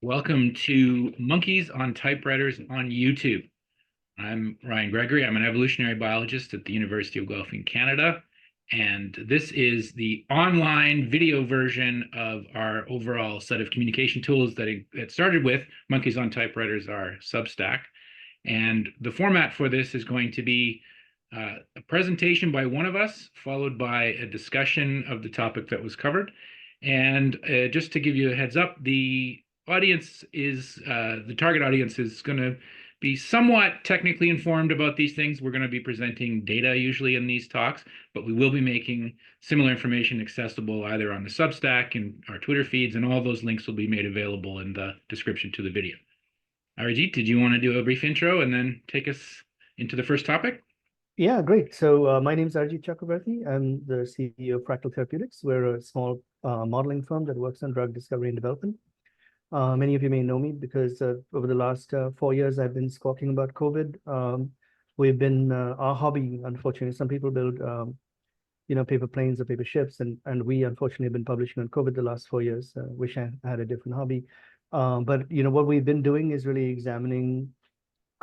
Welcome to Monkeys on Typewriters on YouTube. I'm Ryan Gregory. I'm an evolutionary biologist at the University of Guelph in Canada. And this is the online video version of our overall set of communication tools that it started with. Monkeys on Typewriters, our Substack. And the format for this is going to be a presentation by one of us, followed by a discussion of the topic that was covered. And just to give you a heads up, the target audience is going to be somewhat technically informed about these things. We're going to be presenting data usually in these talks, but we will be making similar information accessible either on the Substack and our Twitter feeds, and all those links will be made available in the description to the video. Arijit, did you want to do a brief intro and then take us into the first topic? Yeah, great. So my name is Arijit Chakravarty. I'm the CEO of Fractal Therapeutics. We're a small modeling firm that works on drug discovery and development. Many of you may know me because over the last 4 years, I've been talking about COVID. We've been our hobby, unfortunately. Some people build, paper planes or paper ships, and we unfortunately have been publishing on COVID the last 4 years. Wish I had a different hobby. But what we've been doing is really examining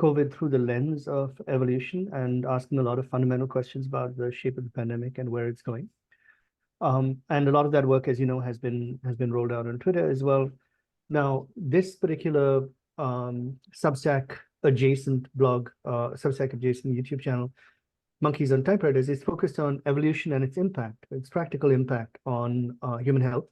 COVID through the lens of evolution and asking a lot of fundamental questions about the shape of the pandemic and where it's going. And a lot of that work, as you know, has been rolled out on Twitter as well. Now, this particular Substack adjacent blog, Substack adjacent YouTube channel, Monkeys on Typewriters, is focused on evolution and its impact, its practical impact on human health.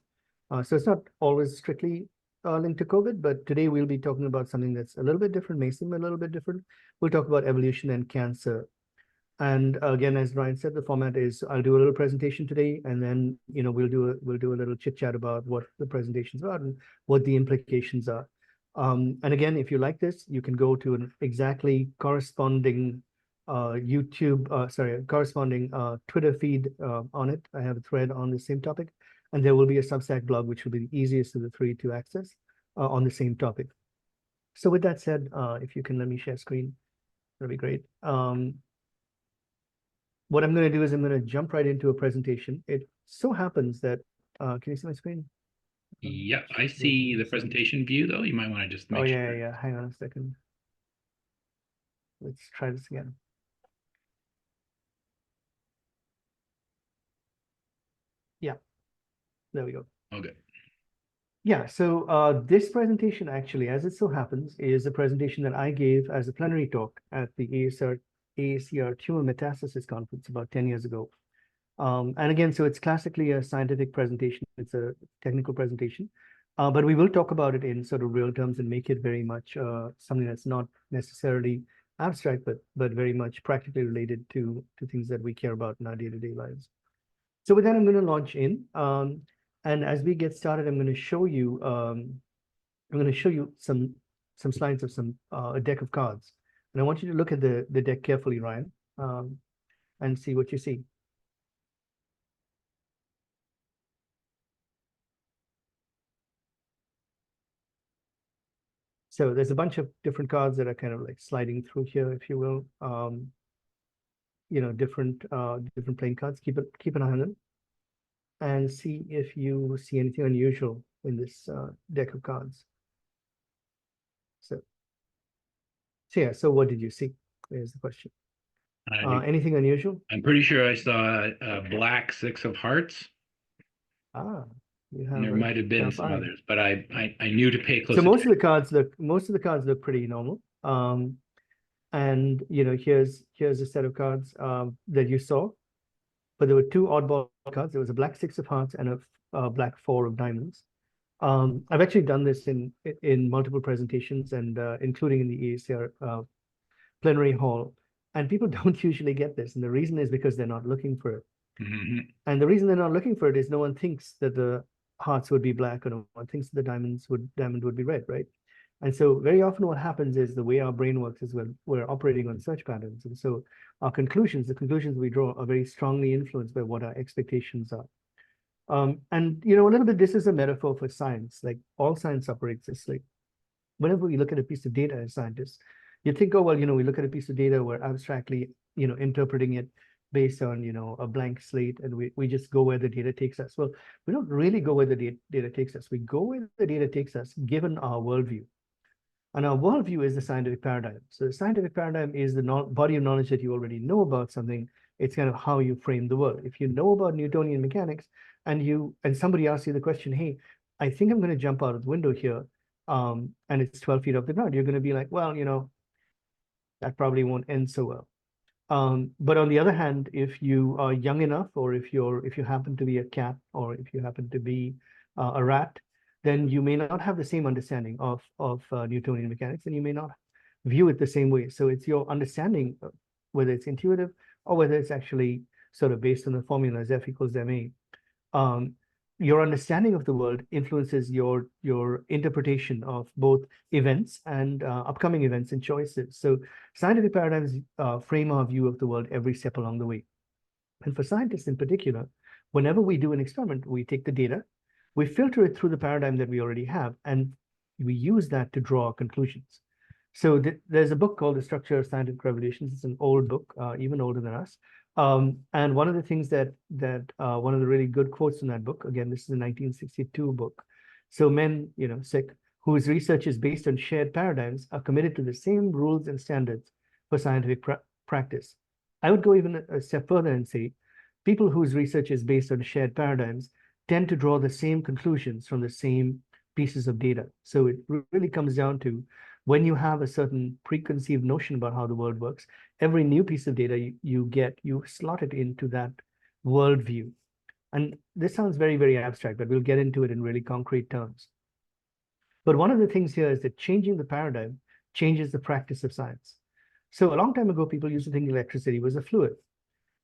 So it's not always strictly linked to COVID, but today we'll be talking about something that's a little bit different, may seem a little bit different. We'll talk about evolution and cancer. And again, as Ryan said, the format is I'll do a little presentation today, and then we'll do a little chit chat about what the presentation's about and what the implications are. And again, if you like this, you can go to an exactly corresponding corresponding Twitter feed on it. I have a thread on the same topic, and there will be a Substack blog, which will be the easiest of the three to access on the same topic. So with that said, if you can let me share screen, that'd be great. What I'm going to do is I'm going to jump right into a presentation. It so happens that, can you see my screen? Yep, I see the presentation view, though. You might want to just make sure. Oh, yeah. Hang on a second. Let's try this again. Yeah, there we go. Okay. Yeah, so this presentation actually, as it so happens, is a presentation that I gave as a plenary talk at the AACR Tumor Metastasis Conference about 10 years ago. And again, so it's classically a scientific presentation. It's a technical presentation, but we will talk about it in sort of real terms and make it very much something that's not necessarily abstract, but very much practically related to things that we care about in our day-to-day lives. So with that, I'm going to launch in. And as we get started, I'm going to show you some slides of a deck of cards. And I want you to look at the deck carefully, Ryan, and see what you see. So there's a bunch of different cards that are kind of like sliding through here, if you will. Different playing cards. Keep an eye on them, and see if you see anything unusual in this deck of cards. So yeah. So what did you see? There's the question. Anything unusual? I'm pretty sure I saw a black 6 of hearts. You have. There might have been some others, but I knew to pay close attention. So most of the cards look pretty normal. And here's a set of cards that you saw, but there were two oddball cards. There was a black 6 of hearts and a black 4 of diamonds. I've actually done this in multiple presentations, and including in the AACR plenary hall. And people don't usually get this, and the reason is because they're not looking for it. Mm-hmm. And the reason they're not looking for it is no one thinks that the hearts would be black, or no one thinks the diamond would be red, right? And so very often what happens is the way our brain works is we're operating on search patterns. And so the conclusions we draw are very strongly influenced by what our expectations are. And a little bit, this is a metaphor for science. Like all science operates this. Like whenever we look at a piece of data as scientists, you think, oh, well, we look at a piece of data, we're abstractly, interpreting it. based on, a blank slate, and we just go where the data takes us. Well, we don't really go where the data takes us. We go where the data takes us, given our worldview. And our worldview is the scientific paradigm. So the scientific paradigm is the body of knowledge that you already know about something. It's kind of how you frame the world. If you know about Newtonian mechanics and somebody asks you the question, hey, I think I'm going to jump out of the window here, and it's 12 feet off the ground, you're going to be like, well, that probably won't end so well. But on the other hand, if you are young enough, or if you happen to be a cat, or if you happen to be a rat, then you may not have the same understanding of Newtonian mechanics, and you may not view it the same way. So it's your understanding, whether it's intuitive or whether it's actually sort of based on the formulas F equals ma. Your understanding of the world influences your interpretation of both events and upcoming events and choices. So scientific paradigms frame our view of the world every step along the way. And for scientists in particular, whenever we do an experiment, we take the data, we filter it through the paradigm that we already have, and we use that to draw our conclusions. So there's a book called The Structure of Scientific Revolutions. It's an old book, even older than us. And one of the things that one of the really good quotes in that book, again, this is a 1962 book. So men, sick, whose research is based on shared paradigms, are committed to the same rules and standards for scientific practice. I would go even a step further and say, people whose research is based on shared paradigms tend to draw the same conclusions from the same pieces of data. So it really comes down to, when you have a certain preconceived notion about how the world works, every new piece of data you get, you slot it into that worldview. And this sounds very, very abstract, but we'll get into it in really concrete terms. But one of the things here is that changing the paradigm changes the practice of science. So a long time ago, people used to think electricity was a fluid.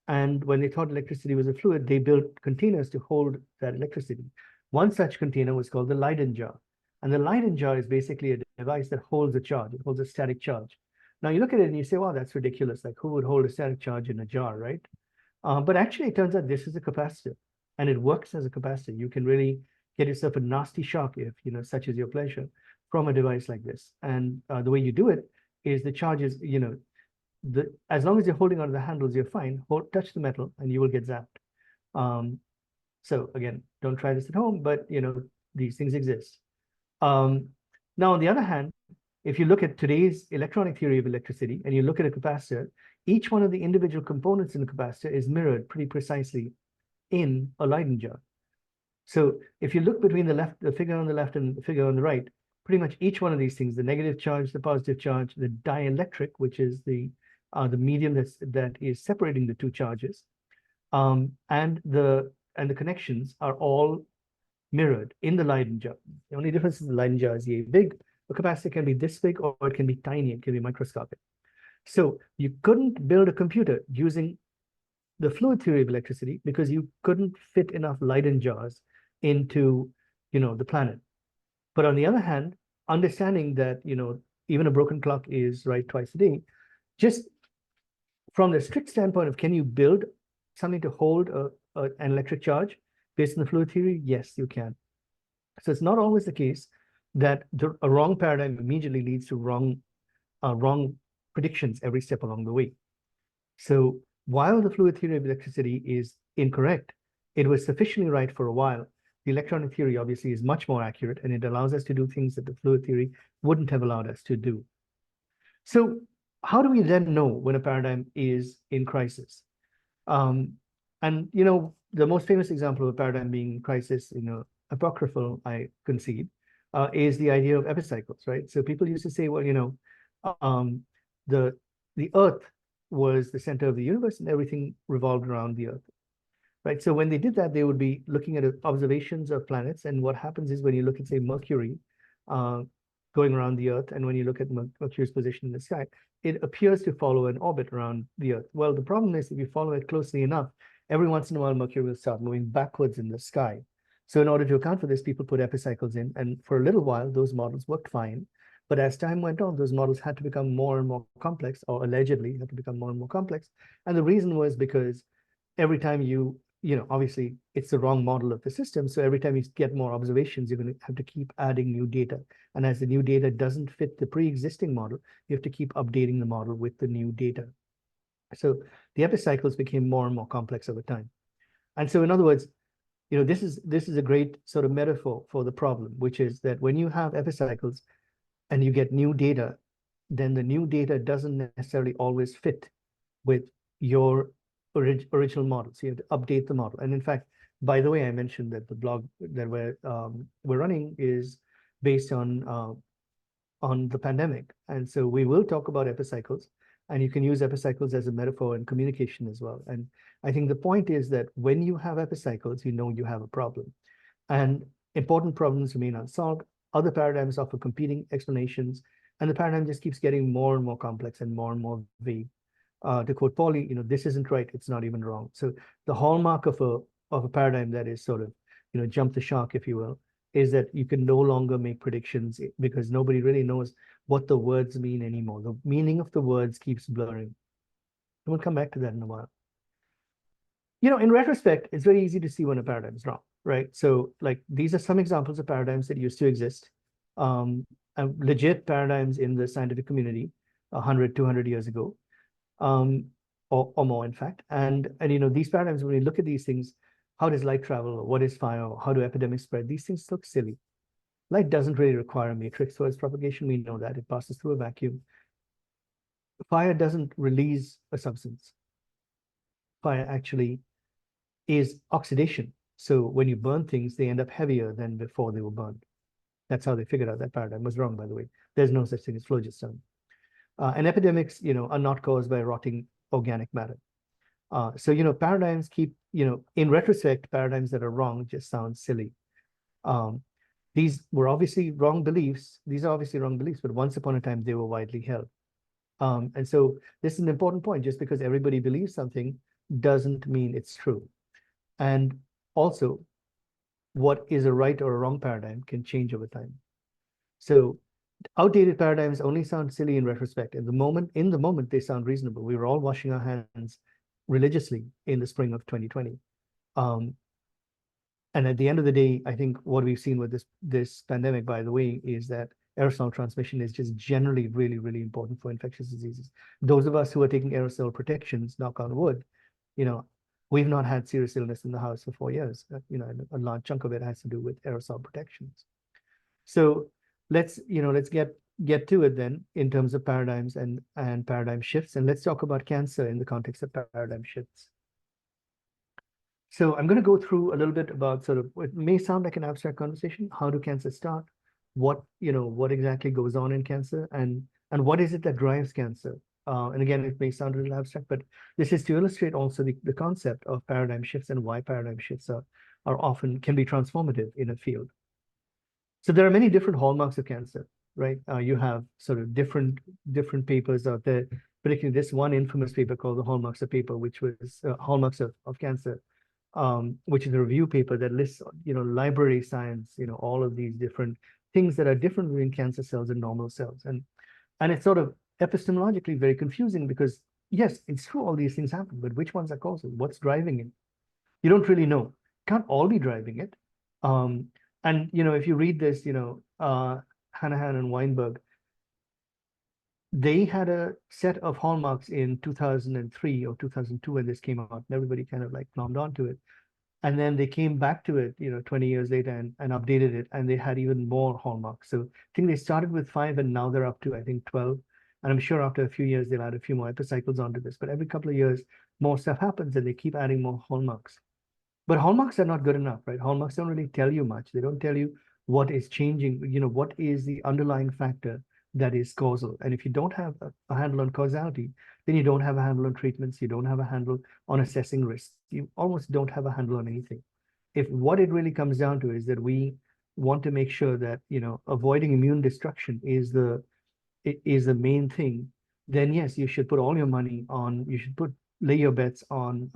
And when they thought electricity was a fluid, they built containers to hold that electricity. One such container was called the Leyden jar. And the Leyden jar is basically a device that holds a charge. It holds a static charge. Now you look at it and you say, wow, that's ridiculous. Like, who would hold a static charge in a jar, right? But actually, it turns out this is a capacitor, and it works as a capacitor. You can really get yourself a nasty shock, if such is your pleasure, from a device like this. And the way you do it is the charge is, as long as you're holding onto the handles, you're fine. Touch the metal, and you will get zapped. So again, don't try this at home, but these things exist. Now, on the other hand, if you look at today's electronic theory of electricity and you look at a capacitor, each one of the individual components in the capacitor is mirrored pretty precisely in a Leyden jar. So if you look between the figure on the left and the figure on the right, pretty much each one of these things, the negative charge, the positive charge, the dielectric, which is the medium that is separating the two charges, and the connections are all mirrored in the Leyden jar. The only difference in the Leyden jar is yay big. A capacitor can be this big, or it can be tiny. It can be microscopic. So you couldn't build a computer using the fluid theory of electricity because you couldn't fit enough Leyden jars into, the planet. But on the other hand, understanding that, even a broken clock is right twice a day, just from the strict standpoint of, can you build something to hold an electric charge based on the fluid theory? Yes, you can. So it's not always the case that a wrong paradigm immediately leads to wrong predictions every step along the way. So while the fluid theory of electricity is incorrect, it was sufficiently right for a while. The electronic theory obviously is much more accurate, and it allows us to do things that the fluid theory wouldn't have allowed us to do. So how do we then know when a paradigm is in crisis? And the most famous example of a paradigm being in crisis, apocryphal, I concede, is the idea of epicycles, right? So people used to say, well, the Earth was the center of the universe, and everything revolved around the Earth, right? So when they did that, they would be looking at observations of planets, and what happens is, when you look at, say, Mercury going around the Earth, and when you look at Mercury's position in the sky, it appears to follow an orbit around the Earth. Well, the problem is, if you follow it closely enough, every once in a while, Mercury will start moving backwards in the sky. So in order to account for this, people put epicycles in, and for a little while, those models worked fine. But as time went on, those models had to become more and more complex, or allegedly had to become more and more complex. And the reason was because every time obviously it's the wrong model of the system. So every time you get more observations, you're going to have to keep adding new data. And as the new data doesn't fit the pre-existing model, you have to keep updating the model with the new data. So the epicycles became more and more complex over time. And so in other words, this is a great sort of metaphor for the problem, which is that when you have epicycles and you get new data, then the new data doesn't necessarily always fit with your original model. So you have to update the model. And in fact, by the way, I mentioned that the blog that we're running is based on the pandemic. And so we will talk about epicycles, and you can use epicycles as a metaphor in communication as well. And I think the point is that when you have epicycles, you know you have a problem. And important problems remain unsolved. Other paradigms offer competing explanations, and the paradigm just keeps getting more and more complex and more vague. To quote Pauly, this isn't right, it's not even wrong. So the hallmark of a paradigm that is sort of, jump the shark, if you will, is that you can no longer make predictions because nobody really knows what the words mean anymore. The meaning of the words keeps blurring. And we'll come back to that in a while. In retrospect, it's very easy to see when a paradigm is wrong, right? So like these are some examples of paradigms that used to exist, and legit paradigms in the scientific community 100, 200 years ago, or more, in fact. And these paradigms, when you look at these things, how does light travel? Or what is fire? Or how do epidemics spread? These things look silly. Light doesn't really require a matrix for its propagation. We know that it passes through a vacuum. Fire doesn't release a substance. Fire actually is oxidation. So when you burn things, they end up heavier than before they were burned. That's how they figured out that paradigm was wrong, by the way. There's no such thing as phlogiston. And epidemics, are not caused by rotting organic matter. So, paradigms keep, in retrospect, paradigms that are wrong just sound silly. These were obviously wrong beliefs. These are obviously wrong beliefs, but once upon a time, they were widely held. And so this is an important point. Just because everybody believes something doesn't mean it's true. And also, what is a right or a wrong paradigm can change over time. So outdated paradigms only sound silly in retrospect. In the moment, they sound reasonable. We were all washing our hands religiously in the spring of 2020. And at the end of the day, I think what we've seen with this pandemic, by the way, is that aerosol transmission is just generally really, really important for infectious diseases. Those of us who are taking aerosol protections, knock on wood, we've not had serious illness in the house for 4 years. A large chunk of it has to do with aerosol protections. So let's get to it then in terms of paradigms and paradigm shifts. And let's talk about cancer in the context of paradigm shifts. So I'm going to go through a little bit about sort of what may sound like an abstract conversation. How do cancer start? What exactly goes on in cancer, and what is it that drives cancer? And again, it may sound a little abstract, but this is to illustrate also the concept of paradigm shifts and why paradigm shifts are often can be transformative in a field. So there are many different hallmarks of cancer, right? You have sort of different papers out there, particularly this one infamous paper called the Hallmarks of Paper, which was Hallmarks of Cancer, which is a review paper that lists, library science, all of these different things that are different between cancer cells and normal cells. And it's sort of epistemologically very confusing because, yes, it's true all these things happen, but which ones are causal? What's driving it? You don't really know. Can't all be driving it. And, if you read this, Hanahan and Weinberg, they had a set of hallmarks in 2003 or 2002 when this came out, and everybody kind of like glommed onto it. And then they came back to it, 20 years later and updated it, and they had even more hallmarks. So I think they started with 5 and now they're up to, I think, 12. And I'm sure after a few years, they'll add a few more epicycles onto this. But every couple of years, more stuff happens and they keep adding more hallmarks. But hallmarks are not good enough, right? Hallmarks don't really tell you much. They don't tell you what is changing, what is the underlying factor that is causal. And if you don't have a handle on causality, then you don't have a handle on treatments. You don't have a handle on assessing risk. You almost don't have a handle on anything. If what it really comes down to is that we want to make sure that, avoiding immune destruction is the main thing, then yes, you should put all your money on, lay your bets on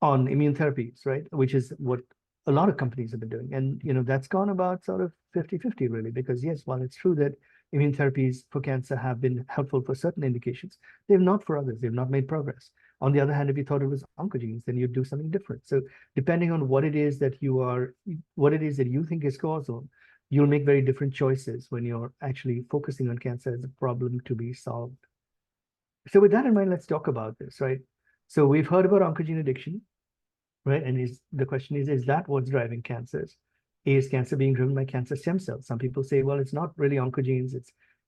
immune therapies, right? Which is what a lot of companies have been doing. And, that's gone about sort of 50-50 really, because yes, while it's true that immune therapies for cancer have been helpful for certain indications, they've not for others. They've not made progress. On the other hand, if you thought it was oncogenes, then you'd do something different. So depending on what it is that you think is causal, you'll make very different choices when you're actually focusing on cancer as a problem to be solved. So with that in mind, let's talk about this, right? So we've heard about oncogene addiction, right? And the question is that what's driving cancers? Is cancer being driven by cancer stem cells? Some people say, well, it's not really oncogenes,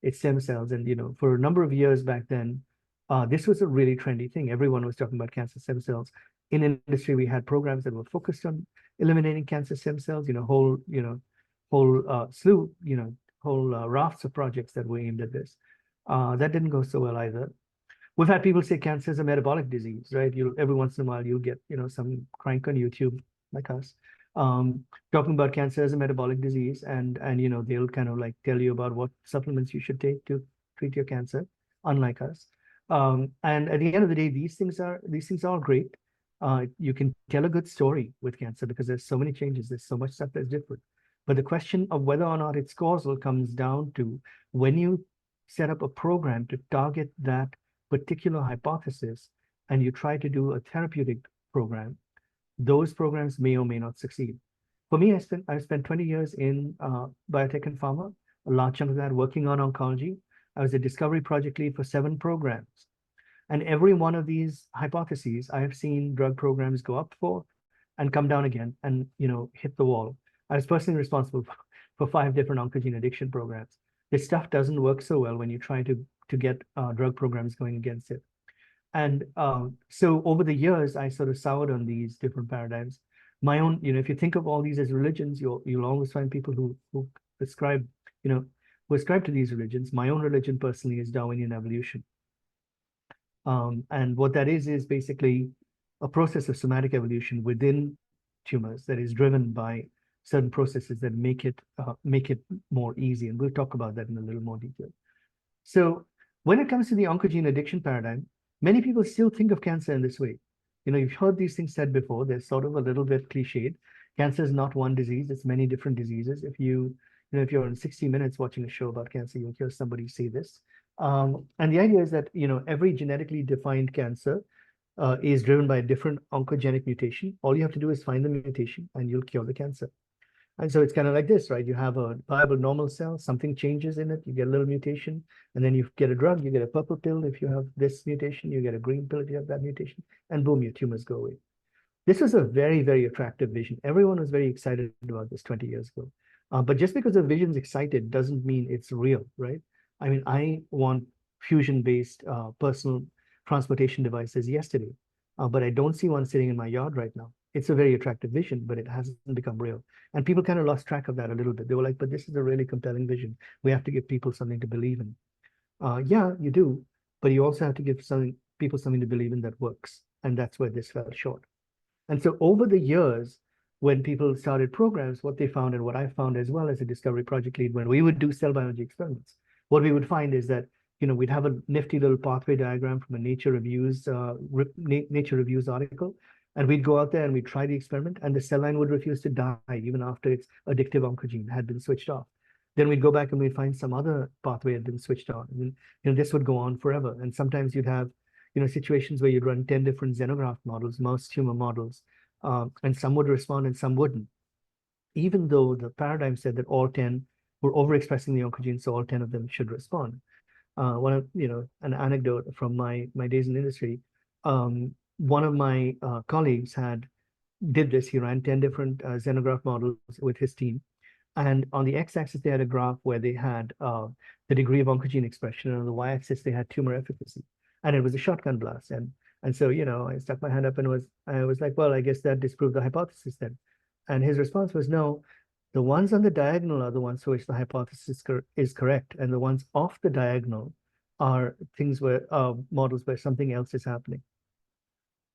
it's stem cells. And for a number of years back then, this was a really trendy thing. Everyone was talking about cancer stem cells. In industry, we had programs that were focused on eliminating cancer stem cells, whole slew, whole rafts of projects that were aimed at this. That didn't go so well either. We've had people say cancer is a metabolic disease, right? Every once in a while you'll get, some crank on YouTube like us, talking about cancer as a metabolic disease, and they'll kind of like tell you about what supplements you should take to treat your cancer, unlike us. And at the end of the day, these things are all great. You can tell a good story with cancer because there's so many changes, there's so much stuff that's different. But the question of whether or not it's causal comes down to when you set up a program to target that particular hypothesis and you try to do a therapeutic program, those programs may or may not succeed. For me, I've spent 20 years in biotech and pharma, a large chunk of that working on oncology. I was a discovery project lead for 7 programs. And every one of these hypotheses, I have seen drug programs go up for and come down again and hit the wall. I was personally responsible for 5 different oncogene addiction programs. This stuff doesn't work so well when you try to get drug programs going against it. And so over the years, I sort of soured on these different paradigms. My own, if you think of all these as religions, you'll always find people who ascribe, who ascribe to these religions. My own religion personally is Darwinian evolution. And what that is basically a process of somatic evolution within tumors that is driven by certain processes that make it more easy. And we'll talk about that in a little more detail. So when it comes to the oncogene addiction paradigm, many people still think of cancer in this way. You've heard these things said before. They're sort of a little bit cliched. Cancer is not one disease. It's many different diseases. If if you're in 60 Minutes watching a show about cancer, you'll hear somebody say this. And the idea is that, every genetically defined cancer is driven by a different oncogenic mutation. All you have to do is find the mutation and you'll cure the cancer. And so it's kind of like this, right? You have a viable normal cell, something changes in it, you get a little mutation, and then you get a drug, you get a purple pill if you have this mutation, you get a green pill if you have that mutation, and boom, your tumors go away. This was a very, very attractive vision. Everyone was very excited about this 20 years ago. But just because the vision's excited doesn't mean it's real, right? I mean, I want fusion-based personal transportation devices yesterday, but I don't see one sitting in my yard right now. It's a very attractive vision, but it hasn't become real. And people kind of lost track of that a little bit. They were like, but this is a really compelling vision. We have to give people something to believe in. Yeah, you do, but you also have to give people something to believe in that works. And that's where this fell short. And so over the years, when people started programs, what they found and what I found as well as a discovery project lead, when we would do cell biology experiments, what we would find is that we'd have a nifty little pathway diagram from a Nature Reviews article, and we'd go out there and we'd try the experiment, and the cell line would refuse to die even after its addictive oncogene had been switched off. Then we'd go back and we'd find some other pathway had been switched on. And this would go on forever. And sometimes you'd have situations where you'd run 10 different xenograft models, mouse tumor models, and some would respond and some wouldn't, even though the paradigm said that all 10 were overexpressing the oncogene, so all 10 of them should respond. An anecdote from my days in the industry, one of my colleagues did this. He ran 10 different xenograft models with his team. And on the x-axis, they had a graph where they had the degree of oncogene expression, and on the y-axis, they had tumor efficacy. And it was a shotgun blast. And so, I stuck my hand up and I was like, well, I guess that disproved the hypothesis then. And his response was, no, the ones on the diagonal are the ones for which the hypothesis is correct. And the ones off the diagonal are things where models where something else is happening.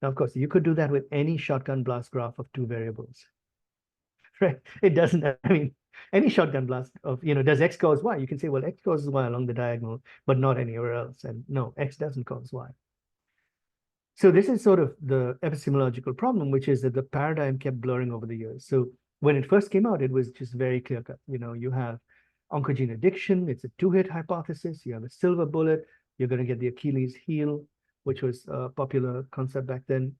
Now, of course, you could do that with any shotgun blast graph of 2 variables, right? It doesn't, I mean, any shotgun blast of, does X cause Y? You can say, well, X causes Y along the diagonal, but not anywhere else. And no, X doesn't cause Y. So this is sort of the epistemological problem, which is that the paradigm kept blurring over the years. So when it first came out, it was just very clear cut. You have oncogene addiction, it's a 2-hit hypothesis. You have a silver bullet, you're going to get the Achilles heel, which was a popular concept back then.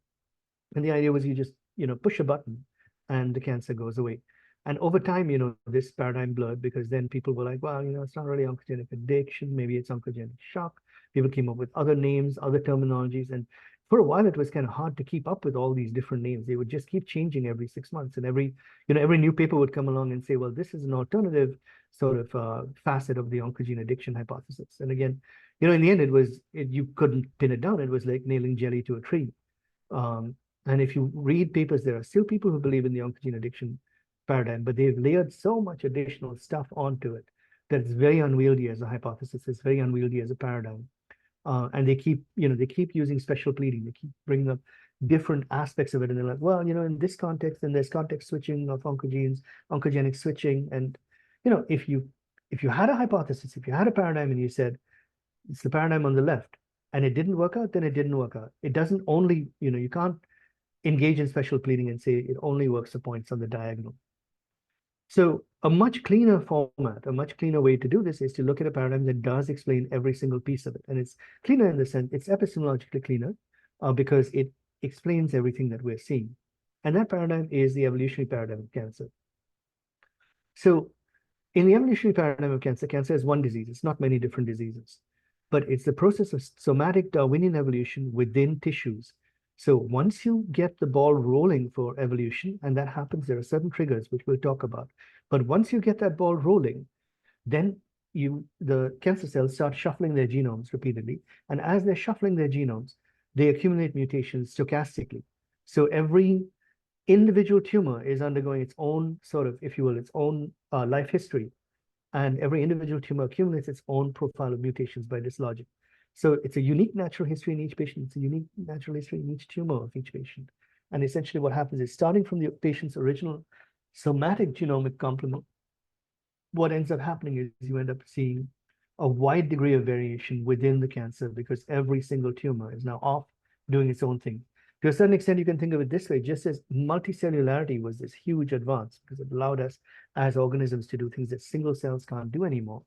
And the idea was you just, push a button and the cancer goes away. And over time, this paradigm blurred because then people were like, well, it's not really oncogenic addiction. Maybe it's oncogenic shock. People came up with other names, other terminologies, and for a while it was kind of hard to keep up with all these different names. They would just keep changing every 6 months, and every new paper would come along and say, well, this is an alternative sort of facet of the oncogene addiction hypothesis. And again, in the end, you couldn't pin it down. It was like nailing jelly to a tree. And if you read papers, there are still people who believe in the oncogene addiction paradigm, but they've layered so much additional stuff onto it that it's very unwieldy as a hypothesis. It's very unwieldy as a paradigm. And they keep using special pleading. They keep bringing up different aspects of it, and they're like, well, in this context, then there's context switching of oncogenes, oncogenic switching, and if you had a hypothesis, if you had a paradigm, and you said it's the paradigm on the left, and it didn't work out, then it didn't work out. It doesn't only, you can't engage in special pleading and say it only works the points on the diagonal. So a much cleaner format, a much cleaner way to do this is to look at a paradigm that does explain every single piece of it. And it's cleaner in the sense, it's epistemologically cleaner because it explains everything that we're seeing. And that paradigm is the evolutionary paradigm of cancer. So in the evolutionary paradigm of cancer, cancer is one disease. It's not many different diseases, but it's the process of somatic Darwinian evolution within tissues. So once you get the ball rolling for evolution, and that happens, there are certain triggers which we'll talk about. But once you get that ball rolling, then the cancer cells start shuffling their genomes repeatedly. And as they're shuffling their genomes, they accumulate mutations stochastically. So every individual tumor is undergoing its own sort of, if you will, its own life history. And every individual tumor accumulates its own profile of mutations by this logic. So it's a unique natural history in each patient. It's a unique natural history in each tumor of each patient. And essentially what happens is, starting from the patient's original somatic genomic complement, what ends up happening is you end up seeing a wide degree of variation within the cancer, because every single tumor is now off doing its own thing. To a certain extent, you can think of it this way: just as multicellularity was this huge advance because it allowed us as organisms to do things that single cells can't do anymore,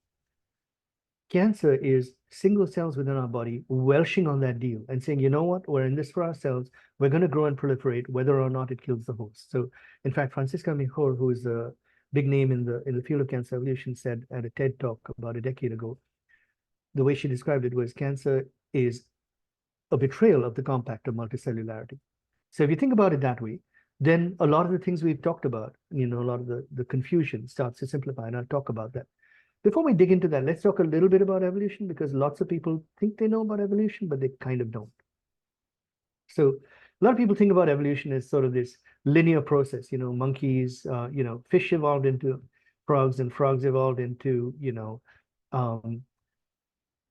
cancer is single cells within our body welshing on that deal and saying, you know what, we're in this for ourselves. We're going to grow and proliferate whether or not it kills the host. So in fact, Francisca Mejor, who is a big name in the field of cancer evolution, said at a TED talk about a decade ago, the way she described it was, cancer is a betrayal of the compact of multicellularity. So if you think about it that way, then a lot of the things we've talked about, a lot of the confusion starts to simplify, and I'll talk about that. Before we dig into that, let's talk a little bit about evolution, because lots of people think they know about evolution, but they kind of don't. So a lot of people think about evolution as sort of this linear process, monkeys, fish evolved into frogs, and frogs evolved into,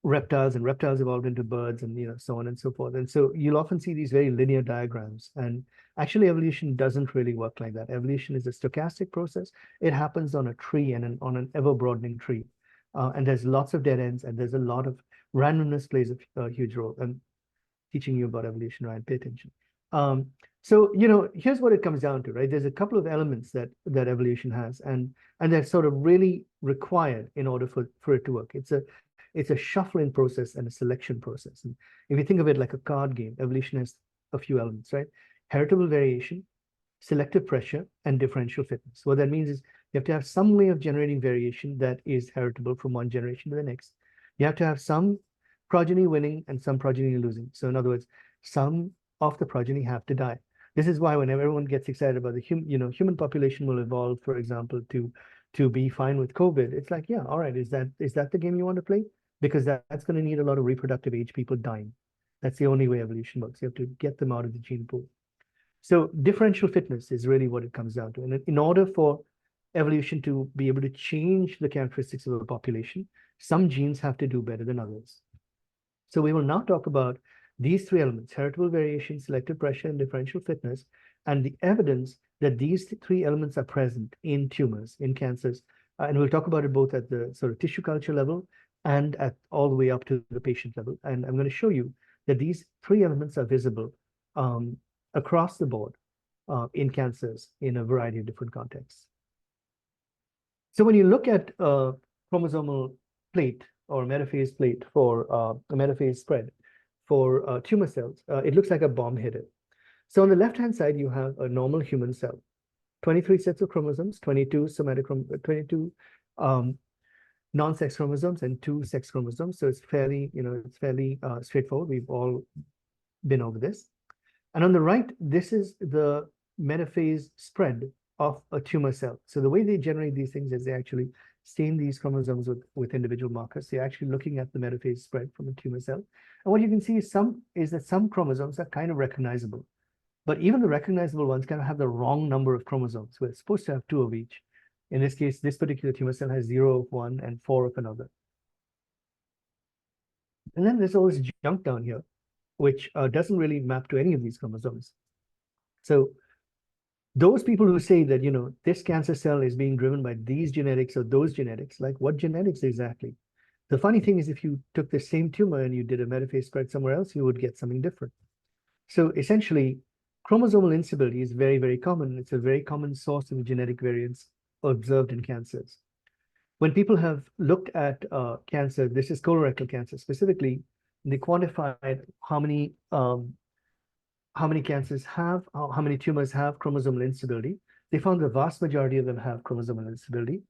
reptiles, and reptiles evolved into birds, and so on and so forth. And so you'll often see these very linear diagrams, and actually evolution doesn't really work like that. Evolution is a stochastic process. It happens on a tree, and on an ever broadening tree, and there's lots of dead ends, and there's a lot of randomness plays a huge role. I'm teaching you about evolution, Ryan, pay attention. So here's what it comes down to, right? There's a couple of elements that evolution has, and they're sort of really required in order for it to work. It's a shuffling process and a selection process. And if you think of it like a card game, evolution has a few elements, right? Heritable variation, selective pressure, and differential fitness. What that means is you have to have some way of generating variation that is heritable from one generation to the next. You have to have some progeny winning and some progeny losing. So in other words, some of the progeny have to die. This is why whenever everyone gets excited about the human population will evolve, for example, to be fine with COVID, it's like, yeah, all right, is that the game you want to play? Because that's going to need a lot of reproductive age people dying. That's the only way evolution works. You have to get them out of the gene pool. So differential fitness is really what it comes down to. And in order for evolution to be able to change the characteristics of a population, some genes have to do better than others. So we will now talk about these three elements: heritable variation, selective pressure, and differential fitness, and the evidence that these three elements are present in tumors, in cancers. And we'll talk about it both at the sort of tissue culture level and at all the way up to the patient level. And I'm going to show you that these three elements are visible across the board in cancers in a variety of different contexts. So when you look at a chromosomal plate or metaphase plate for a metaphase spread for tumor cells, it looks like a bomb hit it. So on the left-hand side, you have a normal human cell, 23 sets of chromosomes, 22 somatic, 22 non-sex chromosomes and 2 sex chromosomes. So it's fairly, it's fairly straightforward. We've all been over this. And on the right, this is the metaphase spread of a tumor cell. So the way they generate these things is they actually stain these chromosomes with individual markers. So you're actually looking at the metaphase spread from a tumor cell. And what you can see is that some chromosomes are kind of recognizable. But even the recognizable ones kind of have the wrong number of chromosomes. We're supposed to have 2 of each. In this case, this particular tumor cell has 0 of one and 4 of another. And then there's all this junk down here, which doesn't really map to any of these chromosomes. So those people who say that, this cancer cell is being driven by these genetics or those genetics, like what genetics exactly? The funny thing is if you took the same tumor and you did a metaphase spread somewhere else, you would get something different. So essentially, chromosomal instability is very, very common. It's a very common source of genetic variants observed in cancers. When people have looked at cancer, this is colorectal cancer specifically, they quantified how many cancers have, how many tumors have chromosomal instability. They found the vast majority of them have chromosomal instability.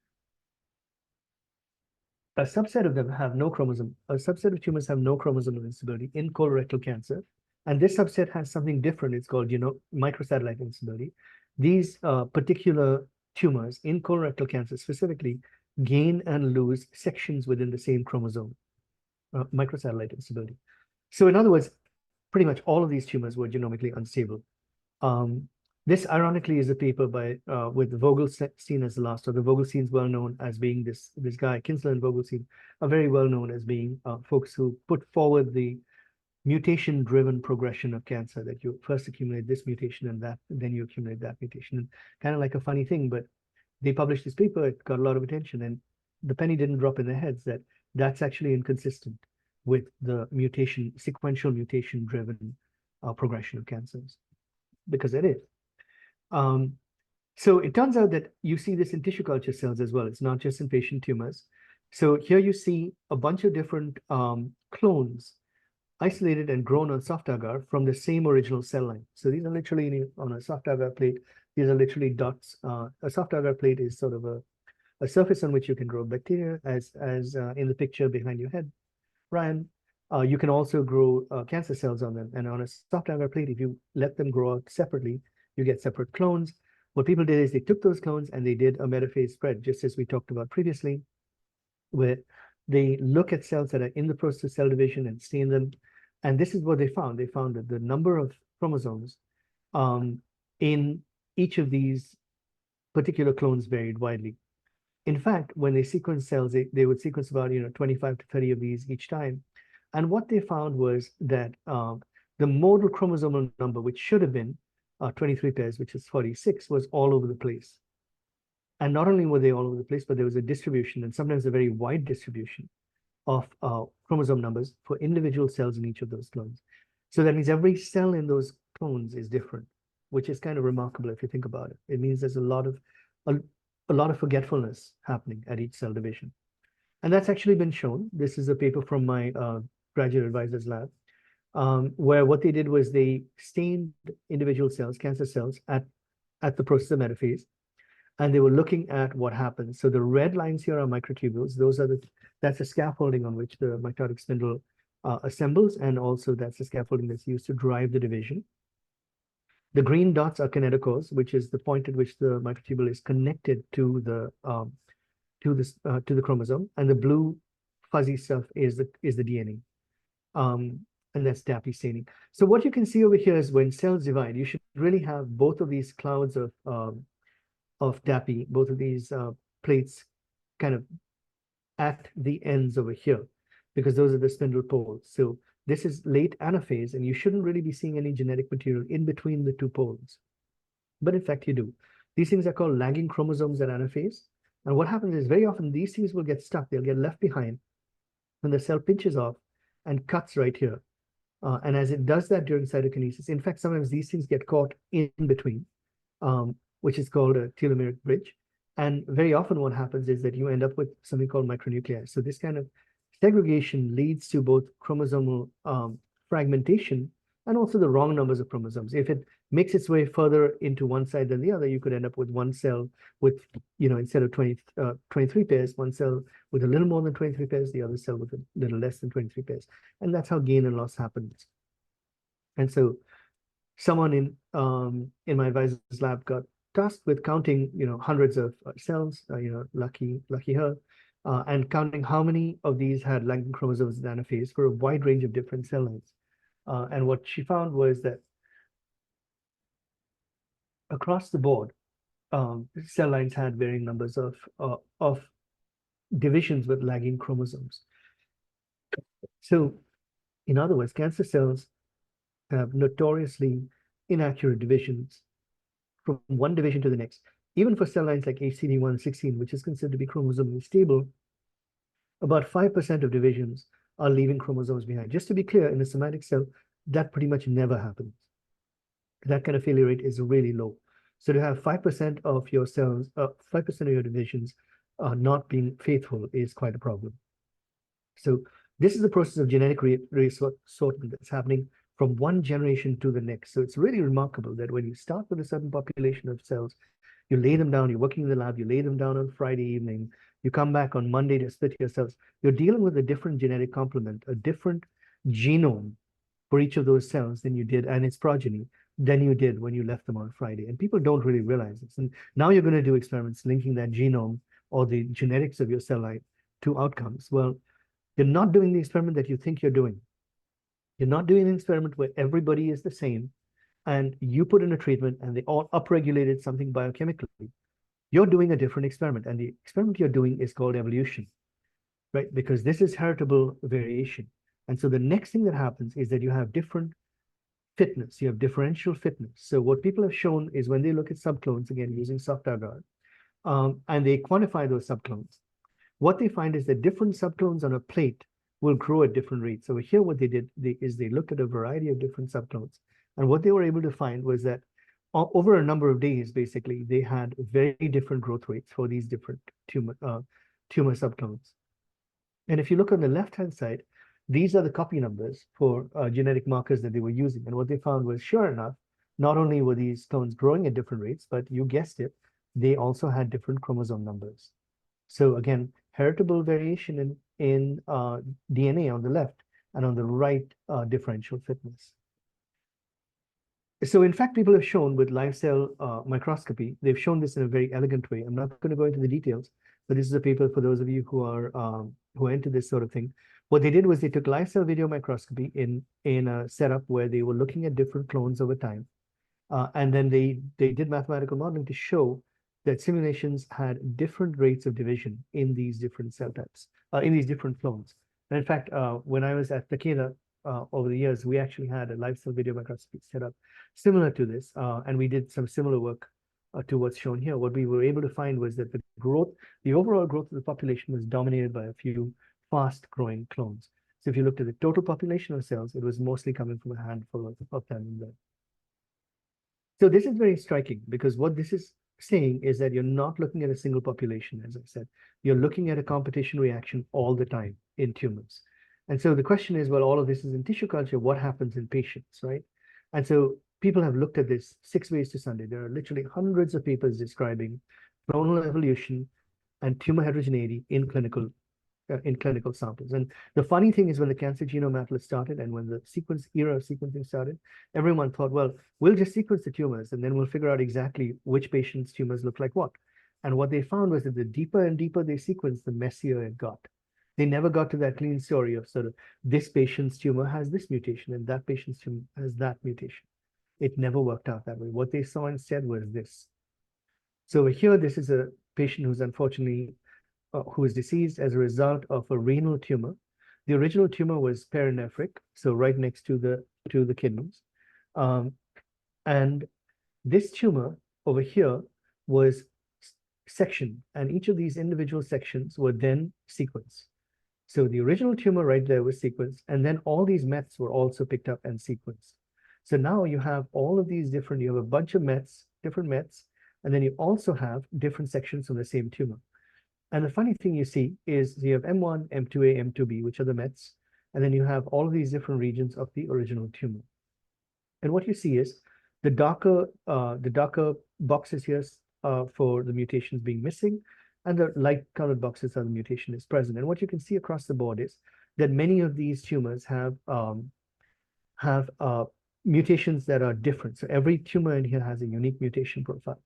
A subset of them have no chromosome. A subset of tumors have no chromosomal instability in colorectal cancer. And this subset has something different. It's called, microsatellite instability. These particular tumors in colorectal cancer specifically gain and lose sections within the same chromosome, microsatellite instability. So in other words, pretty much all of these tumors were genomically unstable. This ironically is a paper by with Vogelstein as the last author. Vogelstein is well known as being this guy. Kinsler and Vogelstein are very well known as being folks who put forward the mutation-driven progression of cancer, that you first accumulate this mutation and that, then you accumulate that mutation. And kind of like a funny thing, but they published this paper, it got a lot of attention, and the penny didn't drop in their heads that that's actually inconsistent with the sequential mutation-driven progression of cancers, because it is. So it turns out that you see this in tissue culture cells as well. It's not just in patient tumors. So here you see a bunch of different clones isolated and grown on soft agar from the same original cell line. So these are literally on a soft agar plate. These are literally dots. A soft agar plate is sort of a surface on which you can grow bacteria, as in the picture behind your head, Ryan. You can also grow cancer cells on them. And on a soft agar plate, if you let them grow out separately, you get separate clones. What people did is they took those clones and they did a metaphase spread, just as we talked about previously, where they look at cells that are in the process of cell division and stain them. And this is what they found. They found that the number of chromosomes in each of these particular clones varied widely. In fact, when they sequenced cells, they would sequence about 25 to 30 of these each time. And what they found was that the modal chromosomal number, which should have been 23 pairs, which is 46, was all over the place. And not only were they all over the place, but there was a distribution, and sometimes a very wide distribution of chromosome numbers for individual cells in each of those clones. So that means every cell in those clones is different, which is kind of remarkable if you think about it. It means there's a lot of forgetfulness happening at each cell division. And that's actually been shown. This is a paper from my graduate advisor's lab, where what they did was they stained individual cells, cancer cells, at the process of metaphase, and they were looking at what happens. So the red lines here are microtubules. That's the scaffolding on which the mitotic spindle assembles, and also that's the scaffolding that's used to drive the division. The green dots are kinetochores, which is the point at which the microtubule is connected to the chromosome, and the blue fuzzy stuff is the DNA, and that's DAPI staining. So what you can see over here is when cells divide, you should really have both of these clouds of DAPI, both of these plates, kind of at the ends over here, because those are the spindle poles. So this is late anaphase, and you shouldn't really be seeing any genetic material in between the two poles. But in fact, you do. These things are called lagging chromosomes at anaphase. And what happens is very often these things will get stuck. They'll get left behind when the cell pinches off and cuts right here. And as it does that during cytokinesis, in fact, sometimes these things get caught in between, which is called a telomeric bridge. And very often what happens is that you end up with something called micronuclei. So this kind of segregation leads to both chromosomal fragmentation, and also the wrong numbers of chromosomes. If it makes its way further into one side than the other, you could end up with one cell with, instead of 23 pairs, one cell with a little more than 23 pairs, the other cell with a little less than 23 pairs. And that's how gain and loss happens. And so someone in my advisor's lab got tasked with counting, hundreds of cells, lucky her, and counting how many of these had Langham chromosomes in anaphase for a wide range of different cell lines. And what she found was that across the board, cell lines had varying numbers of divisions with lagging chromosomes. So, in other words, cancer cells have notoriously inaccurate divisions from one division to the next. Even for cell lines like HCD116, which is considered to be chromosomally stable, about 5% of divisions are leaving chromosomes behind. Just to be clear, in a somatic cell, that pretty much never happens. That kind of failure rate is really low. So to have 5% of your cells, 5% of your divisions not being faithful is quite a problem. So this is the process of genetic reassortment that's happening from one generation to the next. So it's really remarkable that when you start with a certain population of cells, you lay them down, you're working in the lab, you lay them down on Friday evening, you come back on Monday to split your cells. You're dealing with a different genetic complement, a different genome for each of those cells than you did, and its progeny, than you did when you left them on Friday. And people don't really realize this. And now you're going to do experiments linking that genome or the genetics of your cell line to outcomes. Well, you're not doing the experiment that you think you're doing. You're not doing an experiment where everybody is the same and you put in a treatment and they all upregulated something biochemically. You're doing a different experiment, and the experiment you're doing is called evolution, right? Because this is heritable variation. And so the next thing that happens is that you have different fitness, you have differential fitness. So what people have shown is when they look at subclones, again, using soft agar, and they quantify those subclones, what they find is that different subclones on a plate will grow at different rates. So here what they did is they looked at a variety of different subclones. And what they were able to find was that over a number of days, basically, they had very different growth rates for these different tumor subclones. And if you look on the left-hand side, these are the copy numbers for genetic markers that they were using. And what they found was, sure enough, not only were these clones growing at different rates, but you guessed it, they also had different chromosome numbers. So again, heritable variation in DNA on the left, and on the right, differential fitness. So in fact, people have shown with live cell microscopy, they've shown this in a very elegant way. I'm not going to go into the details, but this is a paper for those of you who are into this sort of thing. What they did was they took live cell video microscopy in a setup where they were looking at different clones over time. And then they did mathematical modeling to show that simulations had different rates of division in these different cell types, in these different clones. And in fact, when I was at Takeda over the years, we actually had a live cell video microscopy set up similar to this, and we did some similar work to what's shown here. What we were able to find was that the overall growth of the population was dominated by a few fast-growing clones. So if you looked at the total population of cells, it was mostly coming from a handful of them in there. So this is very striking, because what this is saying is that you're not looking at a single population, as I said. You're looking at a competition reaction all the time in tumors. And so the question is, well, all of this is in tissue culture, what happens in patients, right? And so people have looked at this 6 ways to Sunday. There are literally hundreds of papers describing clonal evolution and tumor heterogeneity in clinical samples. And the funny thing is, when the Cancer Genome Atlas started and when the era of sequencing started, everyone thought, well, we'll just sequence the tumors and then we'll figure out exactly which patient's tumors look like what. And what they found was that the deeper and deeper they sequenced, the messier it got. They never got to that clean story of sort of, this patient's tumor has this mutation and that patient's tumor has that mutation. It never worked out that way. What they saw instead was this. So here, this is a patient who's unfortunately who was deceased as a result of a renal tumor. The original tumor was perinephric, so right next to the kidneys. And this tumor over here was sectioned, and each of these individual sections were then sequenced. So the original tumor right there was sequenced, and then all these mets were also picked up and sequenced. So now you have all of these different, you have a bunch of mets, different mets, and then you also have different sections of the same tumor. And the funny thing you see is you have M1, M2A, M2B, which are the mets, and then you have all of these different regions of the original tumor. And what you see is the darker boxes here for the mutations being missing, and the light colored boxes are the mutation is present. And what you can see across the board is that many of these tumors have mutations that are different. So every tumor in here has a unique mutation profile.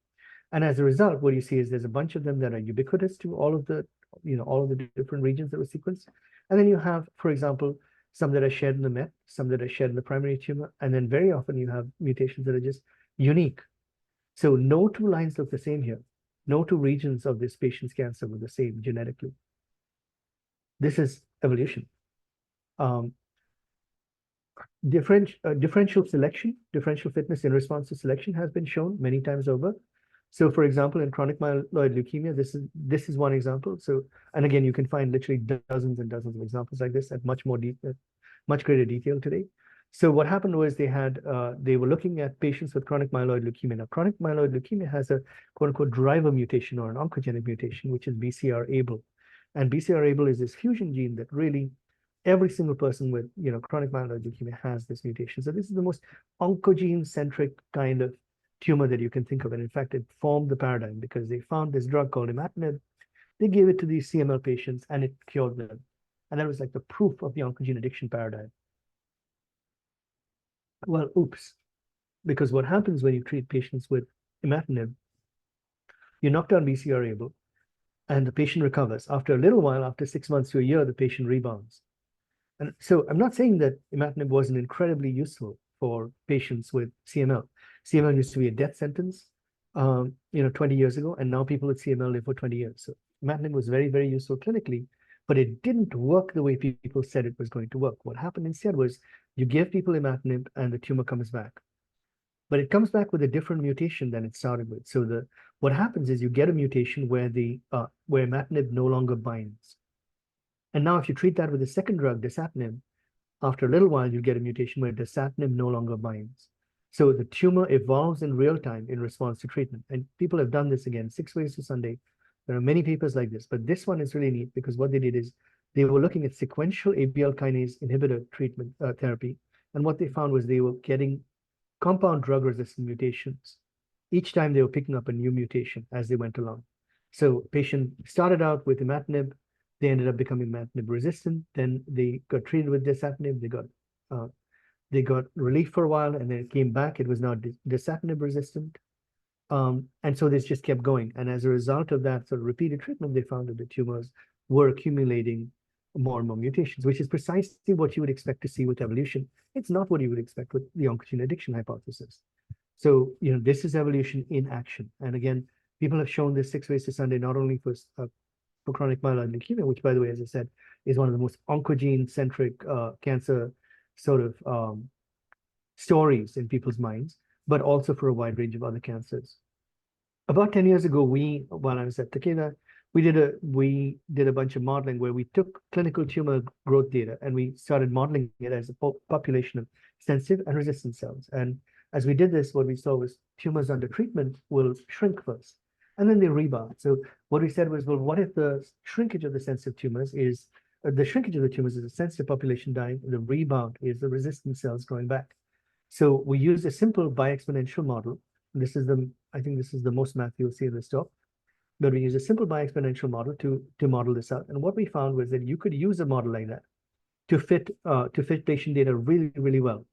And as a result, what you see is there's a bunch of them that are ubiquitous to all of the, all of the different regions that were sequenced. And then you have, for example, some that are shared in the MET, some that are shared in the primary tumor, and then very often you have mutations that are just unique. So no two lines look the same here. No two regions of this patient's cancer were the same genetically. This is evolution. Differential selection, differential fitness in response to selection has been shown many times over. So for example, in chronic myeloid leukemia, this is one example. So, and again, you can find literally dozens and dozens of examples like this at much greater detail today. So what happened was they were looking at patients with chronic myeloid leukemia. Now, chronic myeloid leukemia has a quote unquote driver mutation or an oncogenic mutation, which is BCR-ABL. And BCR-ABL is this fusion gene that really every single person with chronic myeloid leukemia has this mutation. So this is the most oncogene-centric kind of tumor that you can think of. And in fact, it formed the paradigm because they found this drug called imatinib. They gave it to these CML patients and it cured them. And that was like the proof of the oncogene addiction paradigm. Well, oops. Because what happens when you treat patients with imatinib, you knock down BCR-ABL and the patient recovers. After a little while, after 6 months to a year, the patient rebounds. And so I'm not saying that imatinib wasn't incredibly useful for patients with CML. CML used to be a death sentence, 20 years ago, and now people with CML live for 20 years. So imatinib was very, very useful clinically, but it didn't work the way people said it was going to work. What happened instead was you give people imatinib and the tumor comes back. But it comes back with a different mutation than it started with. So what happens is you get a mutation where where imatinib no longer binds. And now if you treat that with a second drug, dasatinib, after a little while, you get a mutation where dasatinib no longer binds. So the tumor evolves in real time in response to treatment. And people have done this again, 6 ways to Sunday. There are many papers like this, but this one is really neat because what they did is they were looking at sequential ABL kinase inhibitor treatment therapy. And what they found was they were getting compound drug resistant mutations. Each time they were picking up a new mutation as they went along. So patient started out with imatinib, they ended up becoming imatinib resistant. Then they got treated with dasatinib. They got relief for a while, and then it came back. It was now dasatinib resistant, and so this just kept going. And as a result of that sort of repeated treatment, they found that the tumors were accumulating more and more mutations, which is precisely what you would expect to see with evolution. It's not what you would expect with the oncogene addiction hypothesis. So this is evolution in action. And again, people have shown this 6 ways to Sunday not only for chronic myeloid leukemia, which, by the way, as I said, is one of the most oncogene-centric cancer sort of stories in people's minds, but also for a wide range of other cancers. About 10 years ago, while I was at Takeda, we did a bunch of modeling where we took clinical tumor growth data and we started modeling it as a population of sensitive and resistant cells. And as we did this, what we saw was tumors under treatment will shrink first, and then they rebound. So what we said was, well, what if the shrinkage of the sensitive tumors is, the shrinkage of the tumors is a sensitive population dying, the rebound is the resistant cells going back. So we used a simple bi-exponential model. I think this is the most math you'll see in this talk, but we use a simple bi-exponential model to model this out. And what we found was that you could use a model like that to fit patient data really, really well.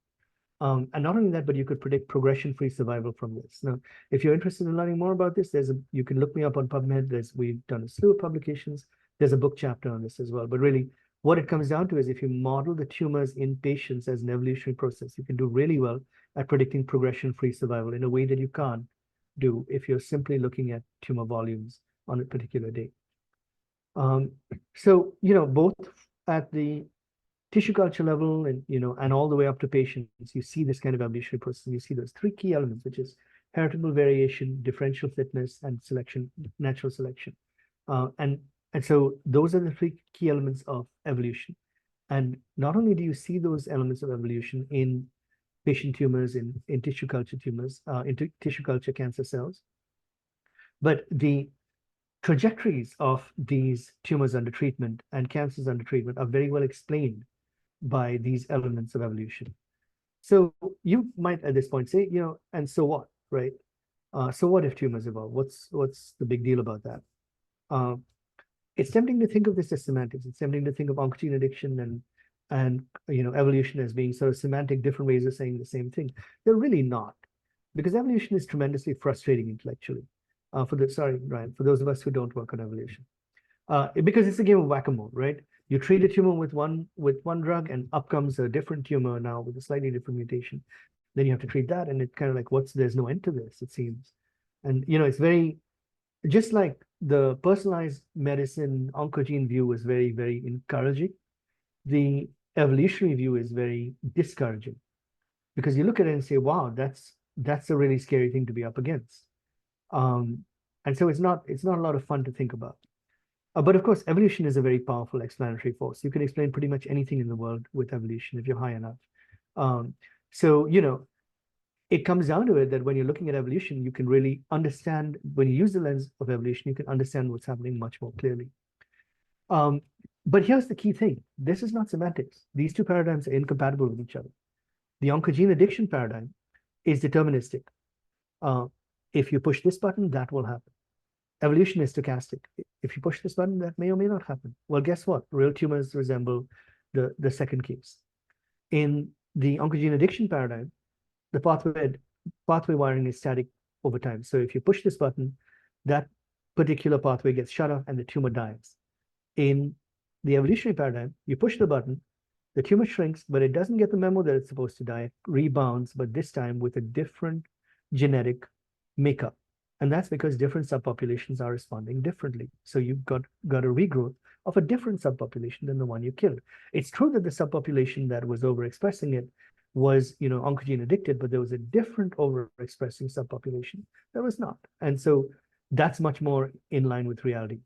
And not only that, but you could predict progression-free survival from this. Now, if you're interested in learning more about this, you can look me up on PubMed. We've done a slew of publications. There's a book chapter on this as well. But really, what it comes down to is if you model the tumors in patients as an evolutionary process, you can do really well at predicting progression-free survival in a way that you can't do if you're simply looking at tumor volumes on a particular day. So, both at the tissue culture level and all the way up to patients, you see this kind of evolutionary process. You see those 3 key elements, which is heritable variation, differential fitness, and selection, natural selection. And so those are the 3 key elements of evolution. And not only do you see those elements of evolution in patient tumors, in tissue culture tumors, in tissue culture cancer cells, but the trajectories of these tumors under treatment and cancers under treatment are very well explained by these elements of evolution. So you might at this point say, and so what, right? So what if tumors evolve? What's the big deal about that? Uh, it's tempting to think of this as semantics. It's tempting to think of oncogene addiction and evolution as being sort of semantic, different ways of saying the same thing. They're really not, because evolution is tremendously frustrating intellectually. Sorry, Ryan, for those of us who don't work on evolution, because it's a game of whack-a-mole, right? You treat a tumor with one drug, and up comes a different tumor now with a slightly different mutation. Then you have to treat that, and it's kind of like, there's no end to this, it seems. And it's very, just like the personalized medicine oncogene view was very, very encouraging, the evolutionary view is very discouraging, because you look at it and say, wow, that's a really scary thing to be up against. And so it's not a lot of fun to think about. But of course, evolution is a very powerful explanatory force. You can explain pretty much anything in the world with evolution if you're high enough. Um, so, it comes down to it that when you're looking at evolution, you can really understand, when you use the lens of evolution, you can understand what's happening much more clearly. But here's the key thing. This is not semantics. These two paradigms are incompatible with each other. The oncogene addiction paradigm is deterministic. If you push this button, that will happen. Evolution is stochastic. If you push this button, that may or may not happen. Well, guess what? Real tumors resemble the second case. In the oncogene addiction paradigm, the pathway wiring is static over time. So if you push this button, that particular pathway gets shut off and the tumor dies. In the evolutionary paradigm, you push the button, the tumor shrinks, but it doesn't get the memo that it's supposed to die, it rebounds, but this time with a different genetic makeup. And that's because different subpopulations are responding differently. So you've got a regrowth of a different subpopulation than the one you killed. It's true that the subpopulation that was overexpressing it was, oncogene addicted, but there was a different overexpressing subpopulation that was not. And so that's much more in line with reality.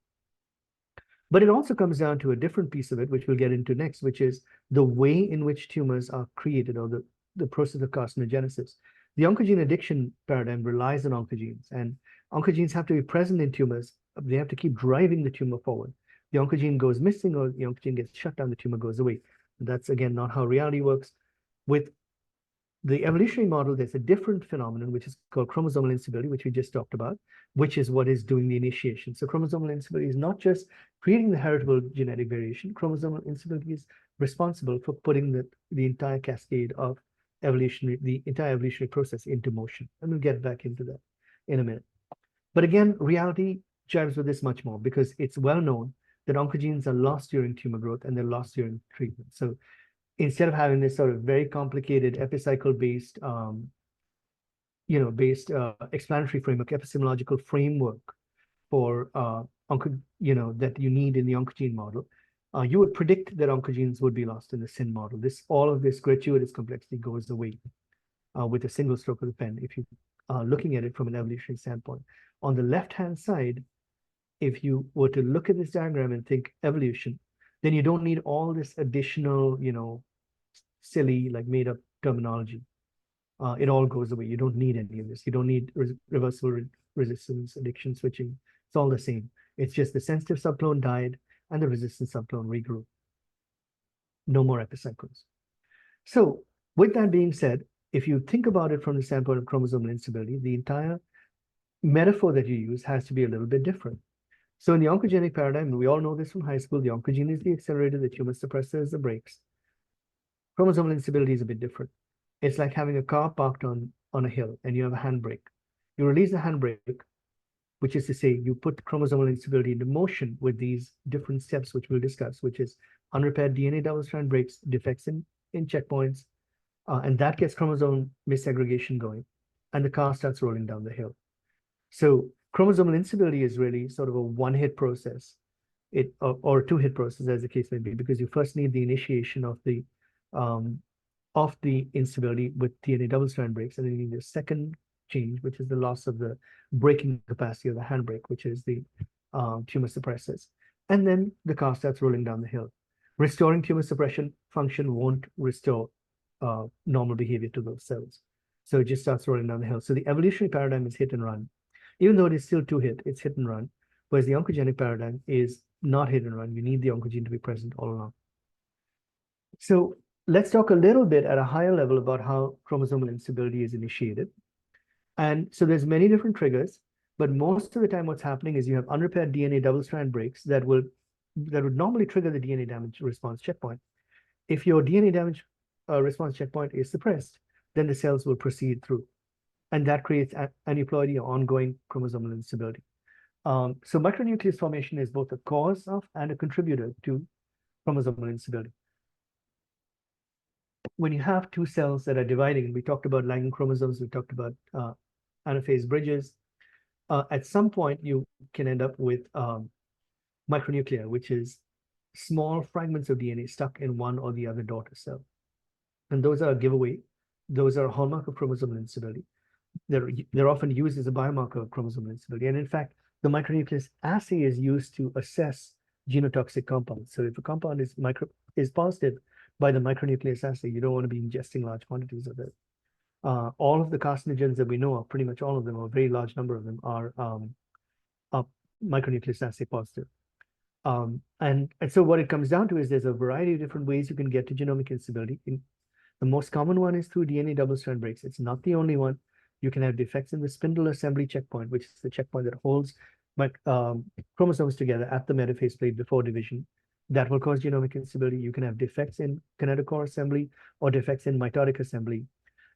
But it also comes down to a different piece of it, which we'll get into next, which is the way in which tumors are created, or the process of carcinogenesis. The oncogene addiction paradigm relies on oncogenes, and oncogenes have to be present in tumors. They have to keep driving the tumor forward. The oncogene goes missing, or the oncogene gets shut down, the tumor goes away. That's, again, not how reality works. With the evolutionary model, there's a different phenomenon, which is called chromosomal instability, which we just talked about, which is what is doing the initiation. So chromosomal instability is not just creating the heritable genetic variation. Chromosomal instability is responsible for putting the entire cascade of the entire evolutionary process into motion. And we'll get back into that in a minute. But again, reality jives with this much more, because it's well known that oncogenes are lost during tumor growth and they're lost during treatment. So instead of having this sort of very complicated epicycle-based, explanatory framework, epistemological framework for that you need in the oncogene model, you would predict that oncogenes would be lost in the SYN model. All of this gratuitous complexity goes away with a single stroke of the pen if you are looking at it from an evolutionary standpoint. On the left-hand side, if you were to look at this diagram and think evolution, then you don't need all this additional, silly, like made-up terminology. It all goes away. You don't need any of this. You don't need reversible resistance, addiction, switching. It's all the same. It's just the sensitive subclone died and the resistant subclone regrew. No more epicycles. So with that being said, if you think about it from the standpoint of chromosomal instability, the entire metaphor that you use has to be a little bit different. So in the oncogenic paradigm, and we all know this from high school, the oncogene is the accelerator, the tumor suppressor is the brakes. Chromosomal instability is a bit different. It's like having a car parked on a hill and you have a handbrake. You release the handbrake, which is to say you put chromosomal instability into motion with these different steps, which we'll discuss, which is unrepaired DNA double-strand breaks, defects in checkpoints, and that gets chromosome misaggregation going, and the car starts rolling down the hill. So chromosomal instability is really sort of a one-hit process, or a two-hit process, as the case may be, because you first need the initiation of the instability with DNA double-strand breaks, and then you need the second change, which is the loss of the braking capacity of the handbrake, which is the tumor suppressors. And then the car starts rolling down the hill. Restoring tumor suppression function won't restore normal behavior to those cells. So it just starts rolling down the hill. So the evolutionary paradigm is hit and run. Even though it is still two hit, it's hit and run. Whereas the oncogenic paradigm is not hit and run. You need the oncogene to be present all along. So let's talk a little bit at a higher level about how chromosomal instability is initiated. And so there's many different triggers, but most of the time what's happening is you have unrepaired DNA double-strand breaks that would normally trigger the DNA damage response checkpoint. If your DNA damage response checkpoint is suppressed, then the cells will proceed through. And that creates aneuploidy or ongoing chromosomal instability. So micronucleus formation is both a cause of and a contributor to chromosomal instability. When you have two cells that are dividing, we talked about lagging chromosomes, we talked about anaphase bridges. At some point, you can end up with micronuclia, which is small fragments of DNA stuck in one or the other daughter cell. And those are a giveaway. Those are a hallmark of chromosomal instability. They're often used as a biomarker of chromosomal instability. And in fact, the micronucleus assay is used to assess genotoxic compounds. So if a compound is positive by the micronucleus assay, you don't want to be ingesting large quantities of it. All of the carcinogens that we know of, pretty much all of them, or a very large number of them, are micronucleus assay positive. And so what it comes down to is there's a variety of different ways you can get to genomic instability. The most common one is through DNA double-strand breaks. It's not the only one. You can have defects in the spindle assembly checkpoint, which is the checkpoint that holds chromosomes together at the metaphase plate before division. That will cause genomic instability. You can have defects in kinetochore assembly or defects in mitotic assembly.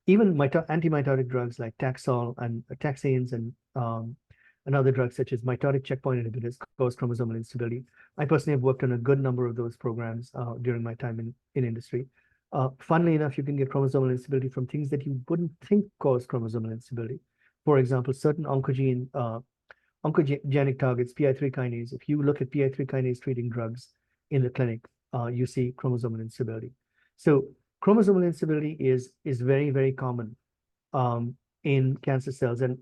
Even anti-mitotic drugs like Taxol and taxanes and other drugs such as mitotic checkpoint inhibitors cause chromosomal instability. I personally have worked on a good number of those programs during my time in industry. Funnily enough, you can get chromosomal instability from things that you wouldn't think cause chromosomal instability. For example, certain oncogenic targets, PI3 kinase. If you look at PI3 kinase treating drugs in the clinic, you see chromosomal instability. So chromosomal instability is very, very common in cancer cells, and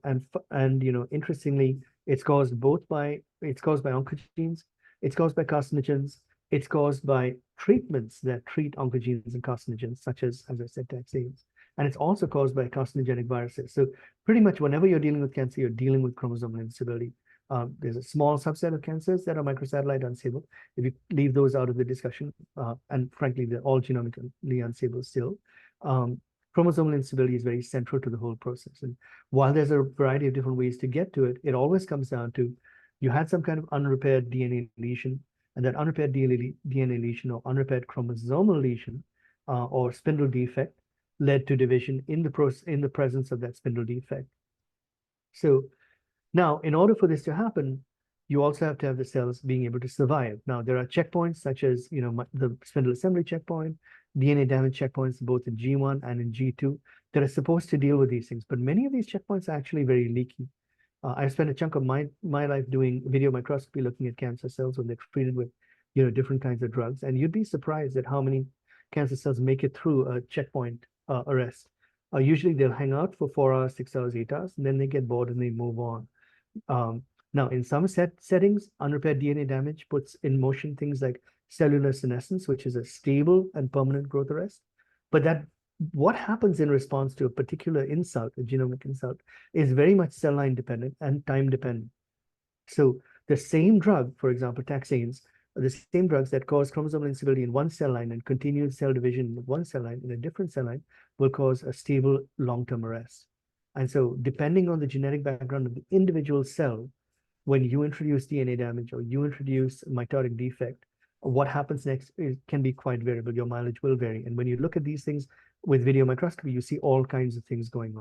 interestingly, it's caused by oncogenes, it's caused by carcinogens, it's caused by treatments that treat oncogenes and carcinogens, such as I said, taxanes, and it's also caused by carcinogenic viruses. So pretty much whenever you're dealing with cancer, you're dealing with chromosomal instability. There's a small subset of cancers that are microsatellite unstable. If you leave those out of the discussion, and frankly, they're all genomically unstable still, chromosomal instability is very central to the whole process. And while there's a variety of different ways to get to it, it always comes down to you had some kind of unrepaired DNA lesion, and that unrepaired DNA lesion or unrepaired chromosomal lesion or spindle defect led to division in the presence of that spindle defect. So now, in order for this to happen, you also have to have the cells being able to survive. Now, there are checkpoints such as the spindle assembly checkpoint, DNA damage checkpoints, both in G1 and in G2, that are supposed to deal with these things. But many of these checkpoints are actually very leaky. I've spent a chunk of my life doing video microscopy, looking at cancer cells when they're treated with different kinds of drugs, and you'd be surprised at how many cancer cells make it through a checkpoint arrest. Usually, they'll hang out for 4 hours, 6 hours, 8 hours, and then they get bored and they move on. Now, in some settings, unrepaired DNA damage puts in motion things like cellular senescence, which is a stable and permanent growth arrest. But what happens in response to a particular insult, a genomic insult, is very much cell line dependent and time dependent. So the same drug, for example, taxanes, the same drugs that cause chromosomal instability in one cell line and continued cell division in one cell line in a different cell line will cause a stable long-term arrest. And so depending on the genetic background of the individual cell, when you introduce DNA damage or you introduce mitotic defect, what happens next can be quite variable. Your mileage will vary. And when you look at these things with video microscopy, you see all kinds of things going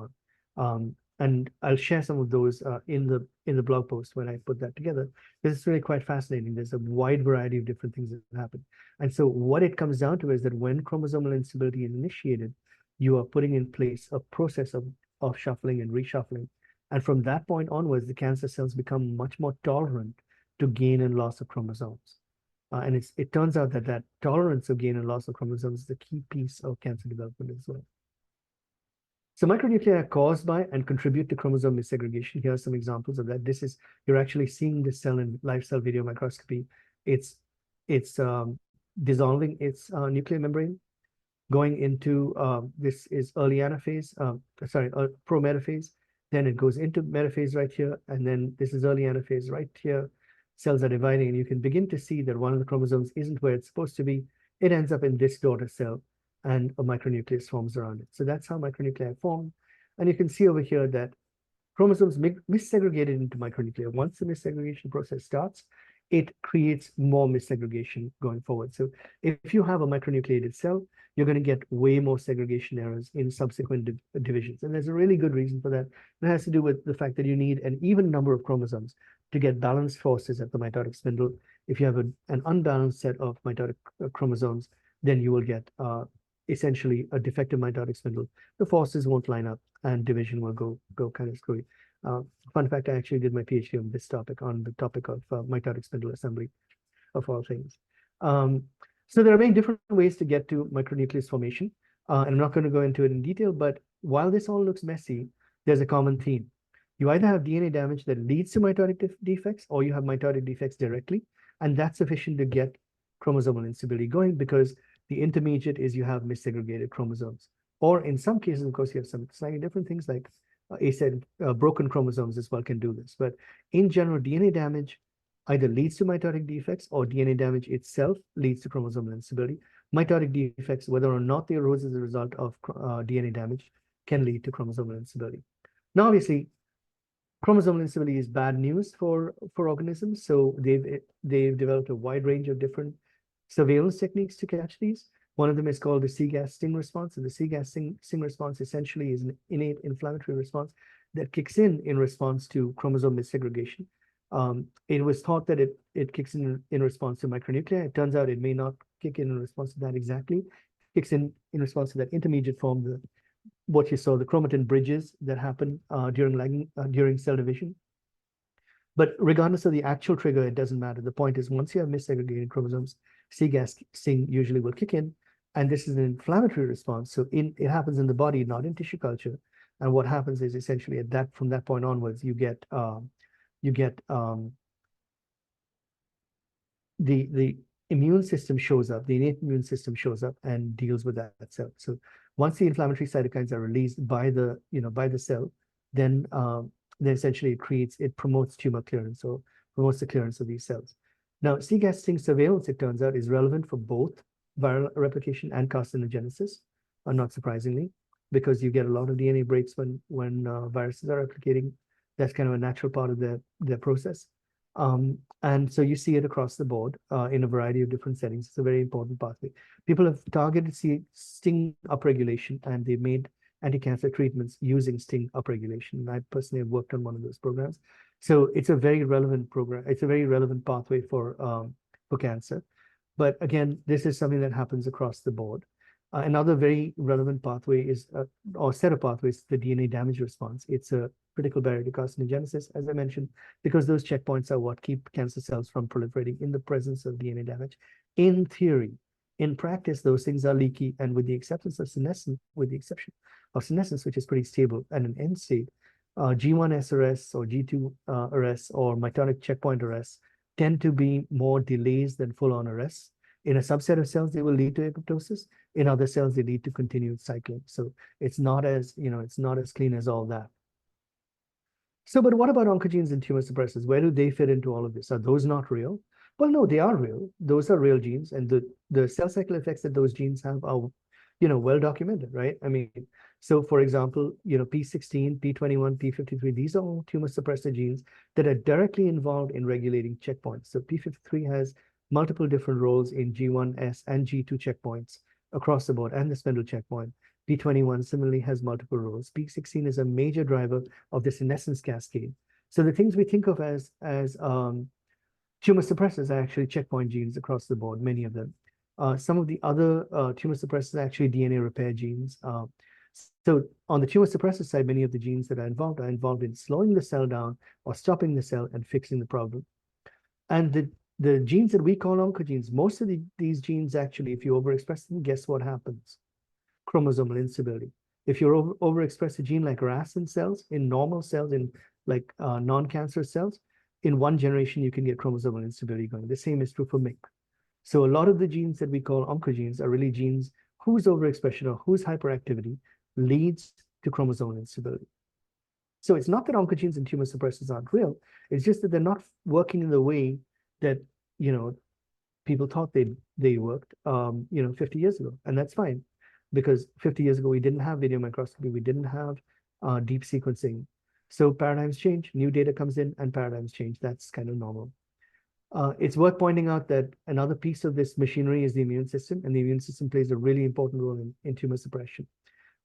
on. And I'll share some of those in the blog post when I put that together. This is really quite fascinating. There's a wide variety of different things that happen. And so what it comes down to is that when chromosomal instability is initiated, you are putting in place a process of shuffling and reshuffling. And from that point onwards, the cancer cells become much more tolerant to gain and loss of chromosomes. And it turns out that tolerance of gain and loss of chromosomes is the key piece of cancer development as well. So micronuclei are caused by and contribute to chromosome missegregation. Here are some examples of that. You're actually seeing this cell in live cell video microscopy. It's dissolving its nuclear membrane, going into this is early anaphase, prometaphase. Then it goes into metaphase right here, and then this is early anaphase right here. Cells are dividing, and you can begin to see that one of the chromosomes isn't where it's supposed to be. It ends up in this daughter cell. and a micronucleus forms around it. So that's how micronuclei form. And you can see over here that chromosomes missegregated into micronuclei. Once the missegregation process starts, it creates more missegregation going forward. So if you have a micronucleated cell, you're going to get way more segregation errors in subsequent divisions. And there's a really good reason for that. It has to do with the fact that you need an even number of chromosomes to get balanced forces at the mitotic spindle. If you have an unbalanced set of mitotic chromosomes, then you will get essentially a defective mitotic spindle. The forces won't line up and division will go kind of screwy. Fun fact, I actually did my PhD on this topic, on the topic of mitotic spindle assembly, of all things. So there are many different ways to get to micronucleus formation. And I'm not going to go into it in detail, but while this all looks messy, there's a common theme. You either have DNA damage that leads to mitotic defects, or you have mitotic defects directly, and that's sufficient to get chromosomal instability going, because the intermediate is you have missegregated chromosomes. Or in some cases, of course, you have some slightly different things like broken chromosomes as well can do this. But in general, DNA damage either leads to mitotic defects, or DNA damage itself leads to chromosomal instability. Mitotic defects, whether or not they arose as a result of DNA damage, can lead to chromosomal instability. Now, obviously, chromosomal instability is bad news for organisms. So they've developed a wide range of different surveillance techniques to catch these. One of them is called the C-gas sting response. And the C-gas sting response essentially is an innate inflammatory response that kicks in response to chromosome missegregation. It was thought that it kicks in response to micronuclei. It turns out it may not kick in response to that exactly. It kicks in response to that intermediate form, what you saw, the chromatin bridges that happen during cell division. But regardless of the actual trigger, it doesn't matter. The point is, once you have missegregated chromosomes, C-gas sting usually will kick in, and this is an inflammatory response. So it happens in the body, not in tissue culture. And what happens is essentially from that point onwards, you get the immune system shows up, the innate immune system shows up and deals with that cell. So once the inflammatory cytokines are released by the cell, then essentially it promotes tumor clearance, or promotes the clearance of these cells. Now, C-gas sting surveillance, it turns out, is relevant for both viral replication and carcinogenesis, not surprisingly, because you get a lot of DNA breaks when viruses are replicating. That's kind of a natural part of their process. And so you see it across the board in a variety of different settings. It's a very important pathway. People have targeted sting upregulation, and they've made anti-cancer treatments using sting upregulation. I personally have worked on one of those programs. So it's a very relevant program. It's a very relevant pathway for cancer. But again, this is something that happens across the board. Another very relevant pathway is, or set of pathways, the DNA damage response. It's a critical barrier to carcinogenesis, as I mentioned, because those checkpoints are what keep cancer cells from proliferating in the presence of DNA damage. In theory, in practice, those things are leaky, and with the exception of senescence, which is pretty stable at an end state, G1 SRS or G2 arrests or mitotic checkpoint arrests tend to be more delays than full-on arrests. In a subset of cells, they will lead to apoptosis. In other cells, they lead to continued cycling. So it's not as clean as all that. So, but what about oncogenes and tumor suppressors? Where do they fit into all of this? Are those not real? Well, no, they are real. Those are real genes, and the cell cycle effects that those genes have are, well documented, right? I mean, so for example, P16, P21, P53, these are all tumor suppressor genes that are directly involved in regulating checkpoints. So P53 has multiple different roles in G1S and G2 checkpoints across the board, and the spindle checkpoint. P21 similarly has multiple roles. P16 is a major driver of the senescence cascade. So the things we think of as tumor suppressors are actually checkpoint genes across the board, many of them. Some of the other tumor suppressors are actually DNA repair genes. So on the tumor suppressor side, many of the genes that are involved in slowing the cell down or stopping the cell and fixing the problem. And the genes that we call oncogenes, most of these genes actually, if you overexpress them, guess what happens? Chromosomal instability. If you overexpress a gene like RAS in cells, in normal cells, in like non-cancer cells, in one generation, you can get chromosomal instability going. The same is true for MYC. So a lot of the genes that we call oncogenes are really genes whose overexpression or whose hyperactivity leads to chromosomal instability. So it's not that oncogenes and tumor suppressors aren't real. It's just that they're not working in the way that, people thought they worked, 50 years ago, and that's fine. because 50 years ago, we didn't have video microscopy, we didn't have deep sequencing. So paradigms change, new data comes in and paradigms change. That's kind of normal. It's worth pointing out that another piece of this machinery is the immune system, and the immune system plays a really important role in tumor suppression.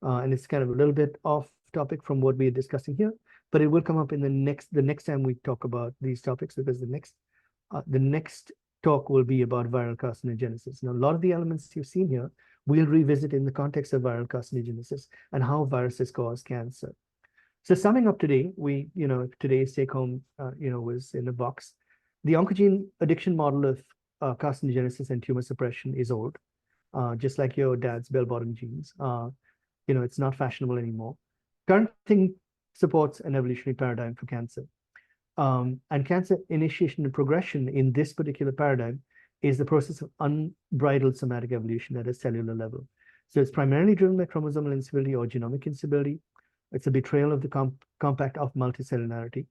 And it's kind of a little bit off topic from what we're discussing here, but it will come up in the next time we talk about these topics, because the next talk will be about viral carcinogenesis. Now, a lot of the elements you've seen here, we'll revisit in the context of viral carcinogenesis and how viruses cause cancer. So summing up today, today's take home, was in a box. The oncogene addiction model of carcinogenesis and tumor suppression is old, just like your dad's bell-bottom jeans. It's not fashionable anymore. Current thinking supports an evolutionary paradigm for cancer. And cancer initiation and progression in this particular paradigm is the process of unbridled somatic evolution at a cellular level. So it's primarily driven by chromosomal instability or genomic instability. It's a betrayal of the compact of multicellularity.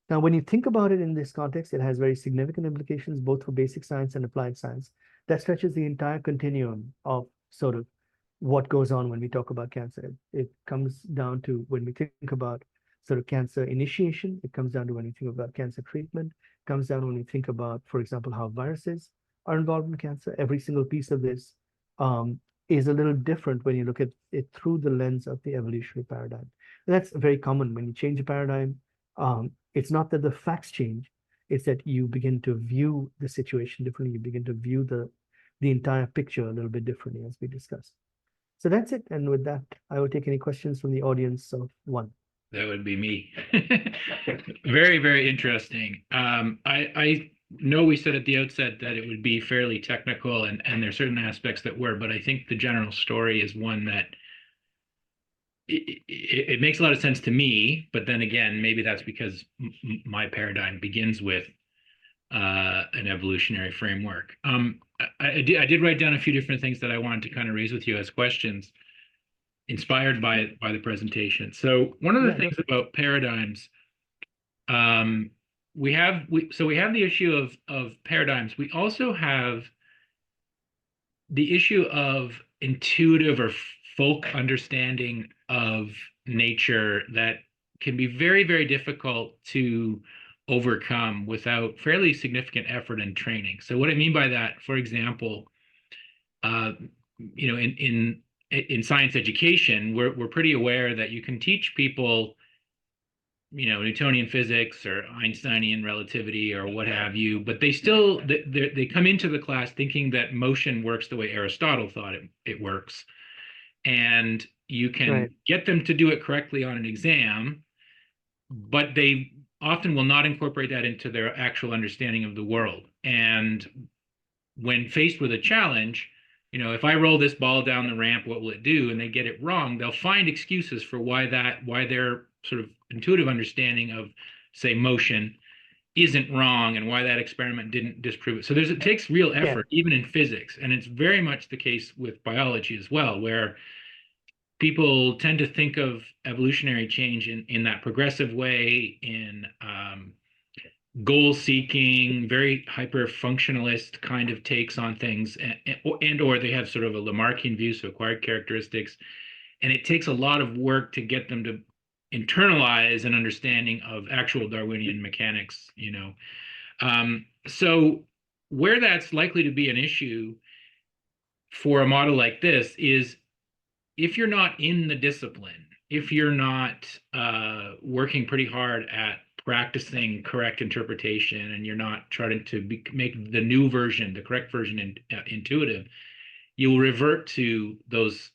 Now, when you think about it in this context, it has very significant implications both for basic science and applied science that stretches the entire continuum of sort of what goes on when we talk about cancer. It comes down to when we think about sort of cancer initiation, it comes down to when we think about cancer treatment, it comes down when we think about, for example, how viruses are involved in cancer. Every single piece of this is a little different when you look at it through the lens of the evolutionary paradigm. And that's very common when you change a paradigm. It's not that the facts change, it's that you begin to view the situation differently. You begin to view the entire picture a little bit differently, as we discussed. So that's it. And with that, I will take any questions from the audience of one. That would be me. Very, very interesting. I know we said at the outset that it would be fairly technical, and there are certain aspects that were, but I think the general story is one that it makes a lot of sense to me, but then again, maybe that's because my paradigm begins with an evolutionary framework. I did write down a few different things that I wanted to kind of raise with you as questions, inspired by the presentation. So one of the things about paradigms, we have the issue of paradigms. We also have the issue of intuitive or folk understanding of nature that can be very, very difficult to overcome without fairly significant effort and training. So what I mean by that, for example, in science education, we're pretty aware that you can teach people, Newtonian physics or Einsteinian relativity or what have you, but they still they come into the class thinking that motion works the way Aristotle thought it works, and you can get them to do it correctly on an exam, but they often will not incorporate that into their actual understanding of the world. And when faced with a challenge, if I roll this ball down the ramp, what will it do? And they get it wrong, they'll find excuses for why their sort of intuitive understanding of, say, motion isn't wrong, and why that experiment didn't disprove it. So it takes real effort, even in physics. And it's very much the case with biology as well, where people tend to think of evolutionary change in that progressive way, in goal-seeking, very hyper-functionalist kind of takes on things, and or they have sort of a Lamarckian view, so acquired characteristics, and it takes a lot of work to get them to internalize an understanding of actual Darwinian mechanics. So where that's likely to be an issue for a model like this is if you're not in the discipline, if you're not working pretty hard at practicing correct interpretation, and you're not trying to make the new version, the correct version, intuitive, you will revert to those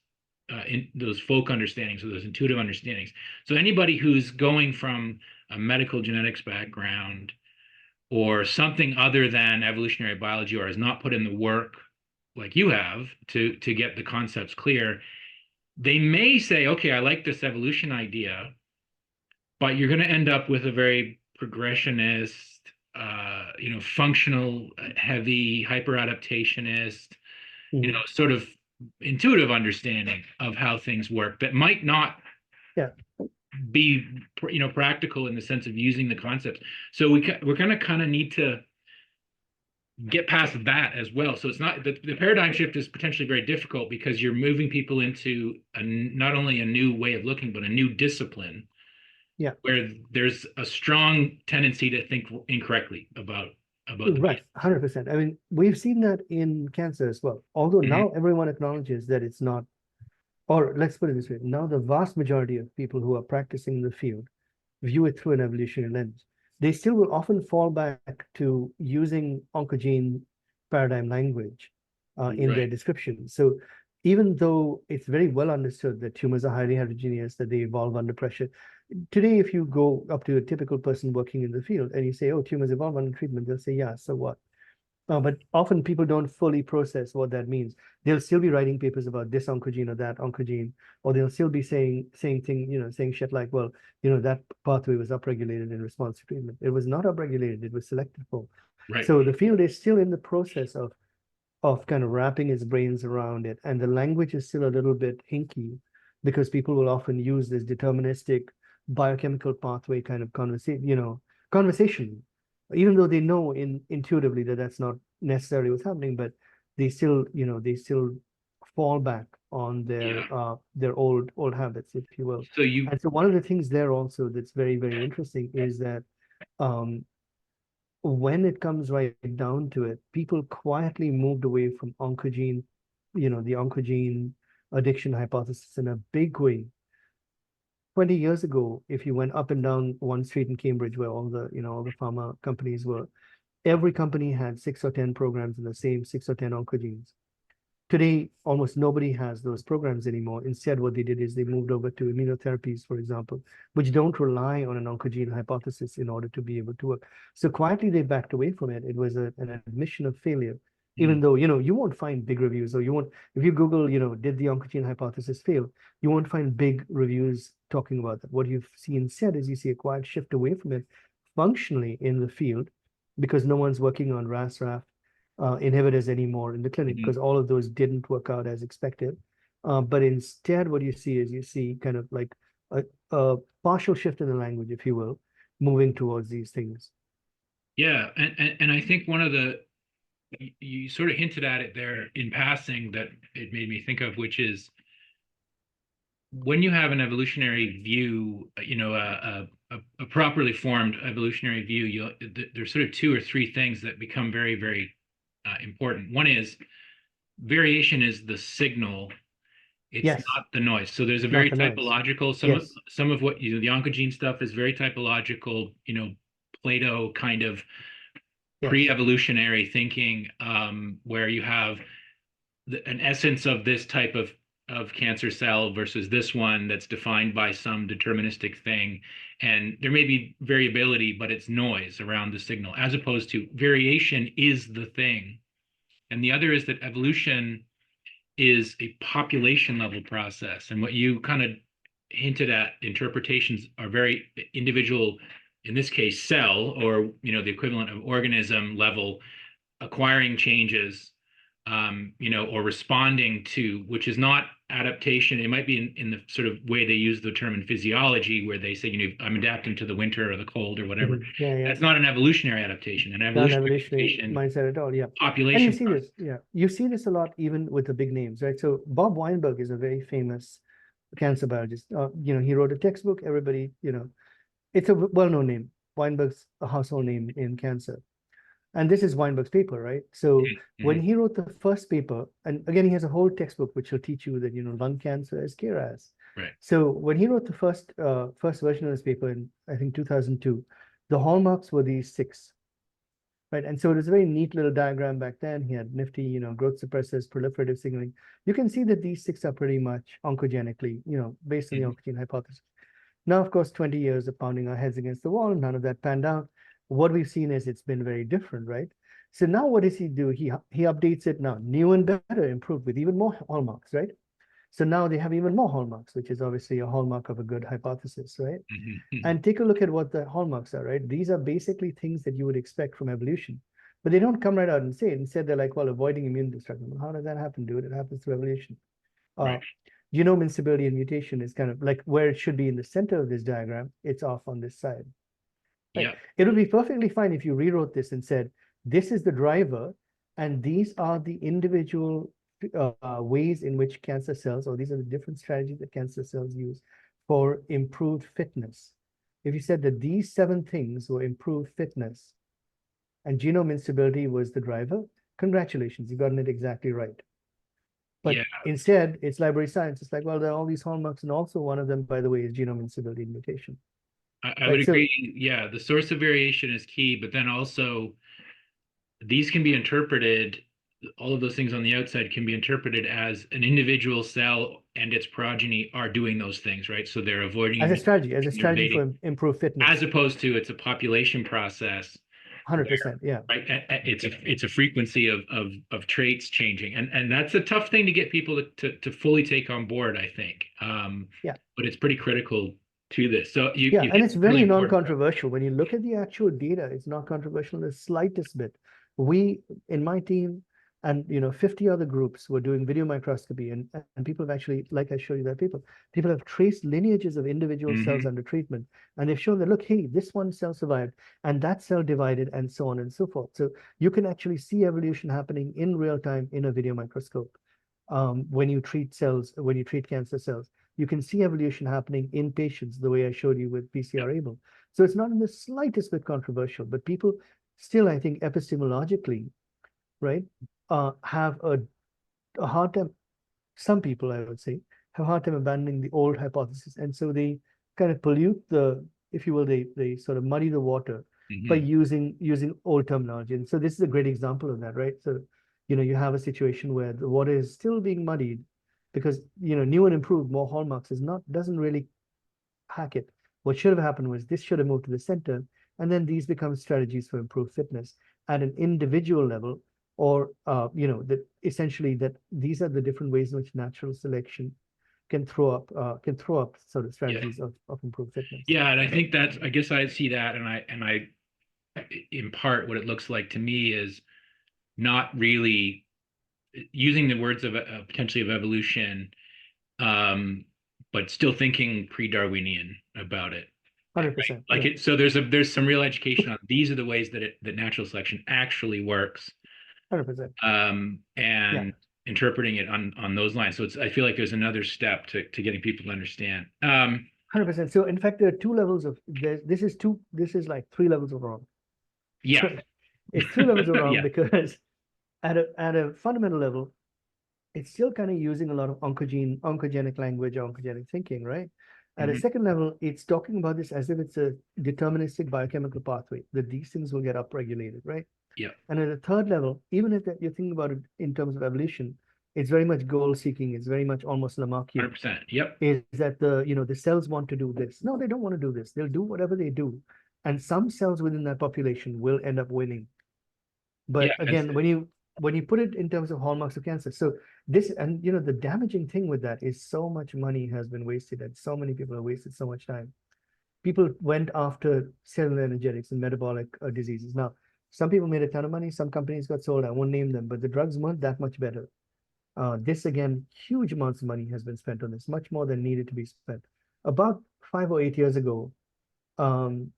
folk understandings, or those intuitive understandings. So anybody who's going from a medical genetics background or something other than evolutionary biology, or has not put in the work like you have to get the concepts clear, they may say, okay, I like this evolution idea, but you're going to end up with a very progressionist, functional, heavy, hyper-adaptationist, sort of intuitive understanding of how things work that might not be, practical in the sense of using the concepts. So we're going to kind of need to get past that as well. So it's not the paradigm shift is potentially very difficult because you're moving people into not only a new way of looking, but a new discipline Yeah. where there's a strong tendency to think incorrectly about the Right, patient. 100%. I mean, we've seen that in cancer as well. Although Mhm. now everyone acknowledges that it's not, or let's put it this way, now the vast majority of people who are practicing in the field view it through an evolutionary lens. They still will often fall back to using oncogene paradigm language in their Right. description. So even though it's very well understood that tumors are highly heterogeneous, that they evolve under pressure, today, if you go up to a typical person working in the field and you say, oh, tumors evolve under treatment, they'll say, yeah, so what? But often people don't fully process what that means. They'll still be writing papers about this oncogene or that oncogene, or they'll still be saying shit like, well, that pathway was upregulated in response to treatment. It was not upregulated, it was selected for. Right. So the field is still in the process of kind of wrapping its brains around it. And the language is still a little bit hinky because people will often use this deterministic biochemical pathway kind of conversation, even though they know intuitively that that's not necessarily what's happening, but they still fall back on Yeah. their old habits, if you will. So you, And so one of the things there also that's very, very interesting is that um, when it comes right down to it, people quietly moved away from oncogene, the oncogene addiction hypothesis in a big way. 20 years ago, if you went up and down one street in Cambridge where all the pharma companies were, every company had 6 or 10 programs in the same 6 or 10 oncogenes. Today, almost nobody has those programs anymore. Instead, what they did is they moved over to immunotherapies, for example, which don't rely on an oncogene hypothesis in order to be able to work. So quietly, they backed away from it. It was an admission of failure, even mm, though, you won't find big reviews, or you won't, if you Google, did the oncogene hypothesis fail? You won't find big reviews talking about that. What you see instead is you see a quiet shift away from it functionally in the field because no one's working on RAS-RAF inhibitors anymore in the clinic mhm. because all of those didn't work out as expected. But instead, what you see is you see kind of like a partial shift in the language, if you will, moving towards these things. Yeah, and I think one of the you sort of hinted at it there in passing that it made me think of, which is when you have an evolutionary view, a properly formed evolutionary view, there's sort of two or three things that become very, very important. One is variation is the signal. It's Yes, not the noise. So there's a not very the noise. typological, Yes, some of what, the oncogene stuff is very typological, Plato kind of yes. pre-evolutionary thinking, where you have an essence of this type of cancer cell versus this one that's defined by some deterministic thing. And there may be variability, but it's noise around the signal, as opposed to variation is the thing. And the other is that evolution is a population level process. And what you kind of hinted at, interpretations are very individual, in this case, cell, or the equivalent of organism level, acquiring changes, or responding to, which is not adaptation. It might be in the sort of way they use the term in physiology, where they say, I'm adapting to the winter or the cold or whatever. Yeah, yeah. That's not an evolutionary adaptation. An Not an evolutionary evolutionary adaptation, mindset at all. Yeah. And you population see process. this, yeah. You see this a lot even with the big names, right? So Bob Weinberg is a very famous cancer biologist. He wrote a textbook. Everybody, it's a well-known name. Weinberg's a household name in cancer. And this is Weinberg's paper, right? So when Mhm. he wrote the first paper, and again, he has a whole textbook which will teach you that, lung cancer is KRAS. Right. So when he wrote the first version of this paper in, I think, 2002, the hallmarks were these six, right? And so it was a very neat little diagram back then. He had nifty, growth suppressors, proliferative signaling. You can see that these six are pretty much oncogenically, based on the Mhm. oncogene hypothesis. Now, of course, 20 years of pounding our heads against the wall, none of that panned out. What we've seen is it's been very different, right? So now what does he do? He updates it now, new and better, improved with even more hallmarks, right? So now they have even more hallmarks, which is obviously a hallmark of a good hypothesis, right? Mhm. Mhm. And take a look at what the hallmarks are, right? These are basically things that you would expect from evolution, but they don't come right out and say it. Instead, they're like, well, avoiding immune destruction. Well, how does that happen, dude? It happens through evolution. Right. Uh, genome instability and mutation is kind of like where it should be in the center of this diagram. It's off on this side. Right. Yeah. It would be perfectly fine if you rewrote this and said, this is the driver, and these are the individual ways in which cancer cells, or these are the different strategies that cancer cells use for improved fitness. If you said that these 7 things were improved fitness and genome instability was the driver, congratulations, you gotten it exactly right. But Yeah, instead, it's library science. It's like, well, there are all these hallmarks, and also one of them, by the way, is genome instability mutation. I would Right. So agree. Yeah, the source of variation is key, but then also these can be interpreted, all of those things on the outside can be interpreted as an individual cell and its progeny are doing those things, right? So they're avoiding as a immune, strategy, they're evading, for improved as fitness, opposed to it's a population process where, 100%. Yeah. right, it's a frequency of traits changing, and that's a tough thing to get people to fully take on board, I think. Yeah. But it's pretty critical to this. So Yeah. you And hit it's a really very important point. non-controversial. When you look at the actual data, it's not controversial in the slightest bit. We, in my team, and 50 other groups were doing video microscopy, and people have actually, like I showed you that people have traced lineages of individual cells Mhm. under treatment, and they've shown that, look, hey, this one cell survived, and that cell divided, and so on and so forth. So you can actually see evolution happening in real time in a video microscope. When you treat cancer cells, you can see evolution happening in patients the way I showed you with Yep. PCR-able. So it's not in the slightest bit controversial, but people still, I think, epistemologically, right, have a hard time. Some people, I would say, have a hard time abandoning the old hypothesis, and so they kind of pollute the, if you will, they sort of muddy the water by Mhm. using old terminology. And so this is a great example of that, right? So, you have a situation where the water is still being muddied because, new and improved, more hallmarks is not, doesn't really hack it. What should have happened was this should have moved to the center, and then these become strategies for improved fitness at an individual level, or that essentially that these are the different ways in which natural selection can throw up sort of Yeah. strategies of improved fitness. Yeah, and I think that's, I guess I see that, and I in part what it looks like to me is not really using the words of potentially of evolution, um, but still thinking pre-Darwinian about it. Right? 100%. Like Yeah. it, so there's some real education on these are the ways that natural selection actually works, 100%. Yeah. and interpreting it on those lines. So it's, I feel like there's another step to getting people to understand. 100%. So in fact, there are two levels of this is like 3 levels of wrong. Yeah. So it's 3 levels of wrong Yeah. because at a fundamental level, it's still kind of using a lot of oncogenic language, oncogenic thinking, right? At a Mhm. second level, it's talking about this as if it's a deterministic biochemical pathway, that these things will get upregulated, right? Yeah. And at a third level, even if you're thinking about it in terms of evolution, it's very much goal seeking. It's very much almost Lamarckian. 100%. Yep. Is that the cells want to do this? No, they don't want to do this. They'll do whatever they do, and some cells within that population will end up winning. Yeah. But again, when you put it in terms of hallmarks of cancer, so this, and the damaging thing with that is so much money has been wasted, and so many people have wasted so much time. People went after cellular energetics and metabolic diseases. Now, some people made a ton of money. Some companies got sold. I won't name them, but the drugs weren't that much better. This again, huge amounts of money has been spent on this, much more than needed to be spent. About 5 or 8 years ago, um,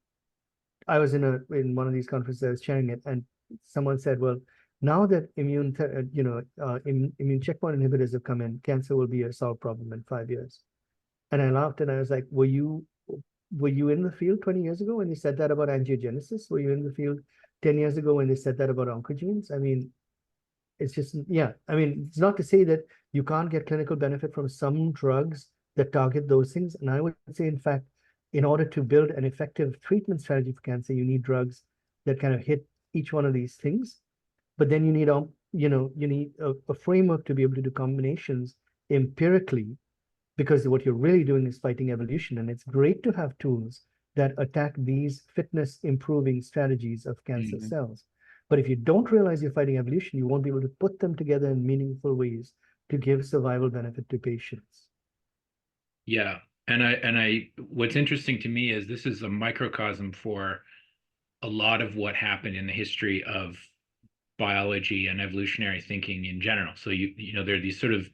I was in one of these conferences, I was chairing it, and someone said, "Well, now that immune checkpoint inhibitors have come in, cancer will be a solved problem in 5 years." And I laughed and I was like, "Were you in the field 20 years ago when they said that about angiogenesis? Were you in the field 10 years ago when they said that about oncogenes?" I mean, it's just, yeah. I mean, it's not to say that you can't get clinical benefit from some drugs that target those things. And I would say, in fact, in order to build an effective treatment strategy for cancer, you need drugs that kind of hit each one of these things. But then you need a framework to be able to do combinations empirically, because what you're really doing is fighting evolution. And it's great to have tools that attack these fitness improving strategies of cancer Mhm. cells. But if you don't realize you're fighting evolution, you won't be able to put them together in meaningful ways to give survival benefit to patients. Yeah. What's interesting to me is this is a microcosm for a lot of what happened in the history of biology and evolutionary thinking in general. So there are these sort of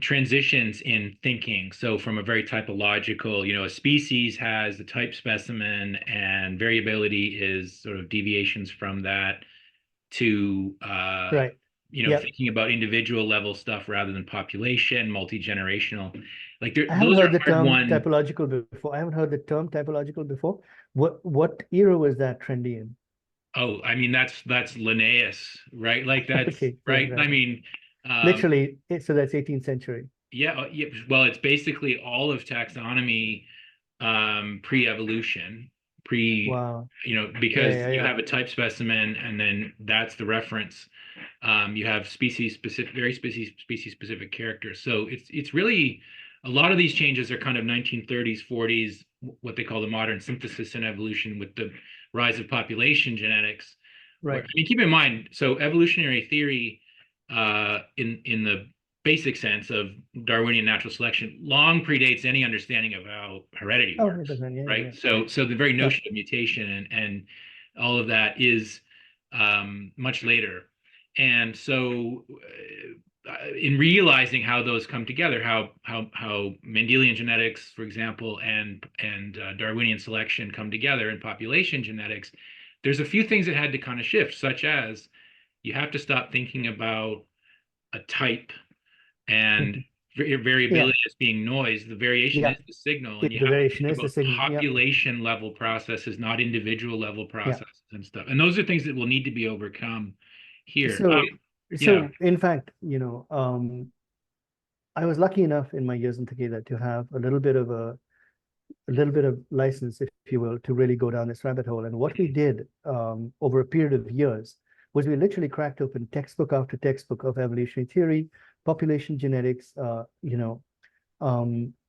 transitions in thinking. So from a very typological, a species has the type specimen, and variability is sort of deviations from that, to Right. Yep. thinking about individual level stuff rather than population, multi-generational. Like I haven't those are heard the hard term one. typological before. I haven't heard the term typological before. What era was that trendy in? Oh, I mean, that's Linnaeus, right? Like that's Okay, right, right. I right. mean, Literally, so that's 18th century. yeah. Well, it's basically all of taxonomy, pre-evolution, Wow. Yeah, because yeah, you yeah. have a type specimen, and then that's the reference. You have species specific, very species specific characters. So it's really, a lot of these changes are kind of 1930s, 40s, what they call the modern synthesis and evolution, with the rise of population genetics. Where, Right. I mean, keep in mind, so evolutionary theory, in the basic sense of Darwinian natural selection, long predates any understanding of how heredity Oh, works, 100%. Yeah, yeah, right? So the very yeah. notion of mutation and all of that is, much later. And so, in realizing how those come together, how Mendelian genetics, for example, and Darwinian selection come together in population genetics, there's a few things that had to kind of shift, such as you have to stop thinking about a type and Yeah, variability as being noise. The variation yeah. is the signal, The and you have to variation think is the about signal. Yeah, population level processes, not individual level yeah. processes and stuff. And those are things that will need to be overcome here. So, Yeah. so in fact, I was lucky enough in my years in Takeda to have a little bit of license, if you will, to really go down this rabbit hole. And what we did over a period of years was we literally cracked open textbook after textbook of evolutionary theory, population genetics,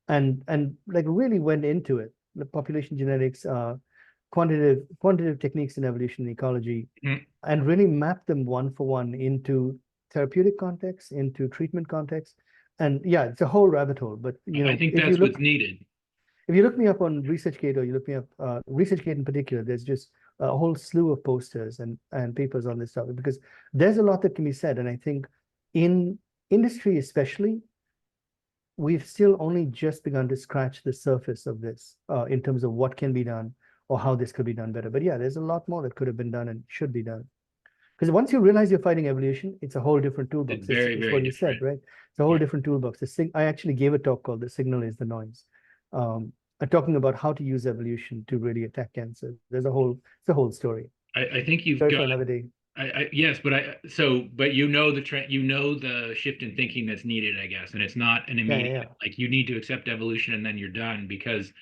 and like really went into it. The population genetics, quantitative techniques in evolution and ecology, Mm. and really mapped them one for one into therapeutic context, into treatment context. And yeah, it's a whole rabbit hole. But I think if you that's what's look needed. if you look me up on ResearchGate, or you look me up ResearchGate in particular, there's just a whole slew of posters and papers on this topic, because there's a lot that can be said. And I think in industry especially, we've still only just begun to scratch the surface of this in terms of what can be done or how this could be done better. But yeah, there's a lot more that could have been done and should be done. Because once you realize you're fighting evolution, it's a whole different It's toolbox. very, It's very what you said, different. right? It's a whole Yeah. different toolbox. I actually gave a talk called "The Signal is the Noise," um, talking about how to use evolution to really attack cancer. It's a whole story. I think you've Story got, for another day. yes, but the trend, the shift in thinking that's needed, I guess. And it's not an Yeah, yeah, immediate, yeah. like, you need to accept evolution and then you're done, because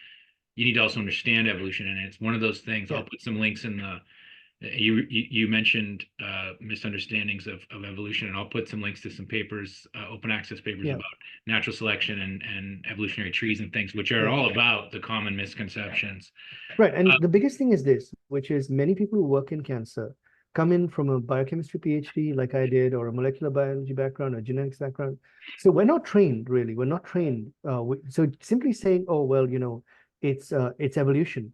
you need to also understand evolution. And it's one of those things. I'll Yeah, put some links in the, you mentioned misunderstandings of evolution, and I'll put some links to some papers, open access papers yeah, about natural selection and evolutionary trees and things, which are yeah. all about the common misconceptions. Right. Uh, And the biggest thing is this, which is many people who work in cancer come in from a biochemistry PhD, like I did, or a molecular biology background or genetics background. So we're not trained, really. We're not trained. So simply saying, oh, well, it's evolution.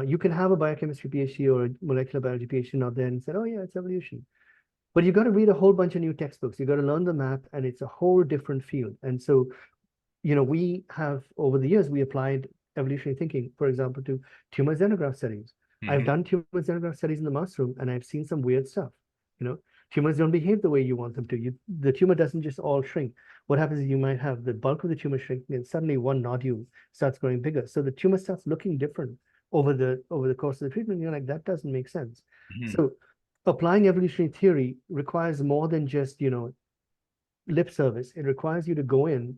You can have a biochemistry PhD or a molecular biology PhD out there and say, oh, yeah, it's evolution. But you got to read a whole bunch of new textbooks. You got to learn the map, and it's a whole different field. And so we have over the years, we applied evolutionary thinking, for example, to tumor xenograft studies. I've mhm. done tumor xenograft studies in the mouse room, and I've seen some weird stuff. Tumors don't behave the way you want them to. The tumor doesn't just all shrink. What happens is you might have the bulk of the tumor shrinking, and suddenly one nodule starts growing bigger. So the tumor starts looking different over the course of the treatment. You're like, that doesn't make sense. Mhm. So applying evolutionary theory requires more than just, lip service. It requires you to go in,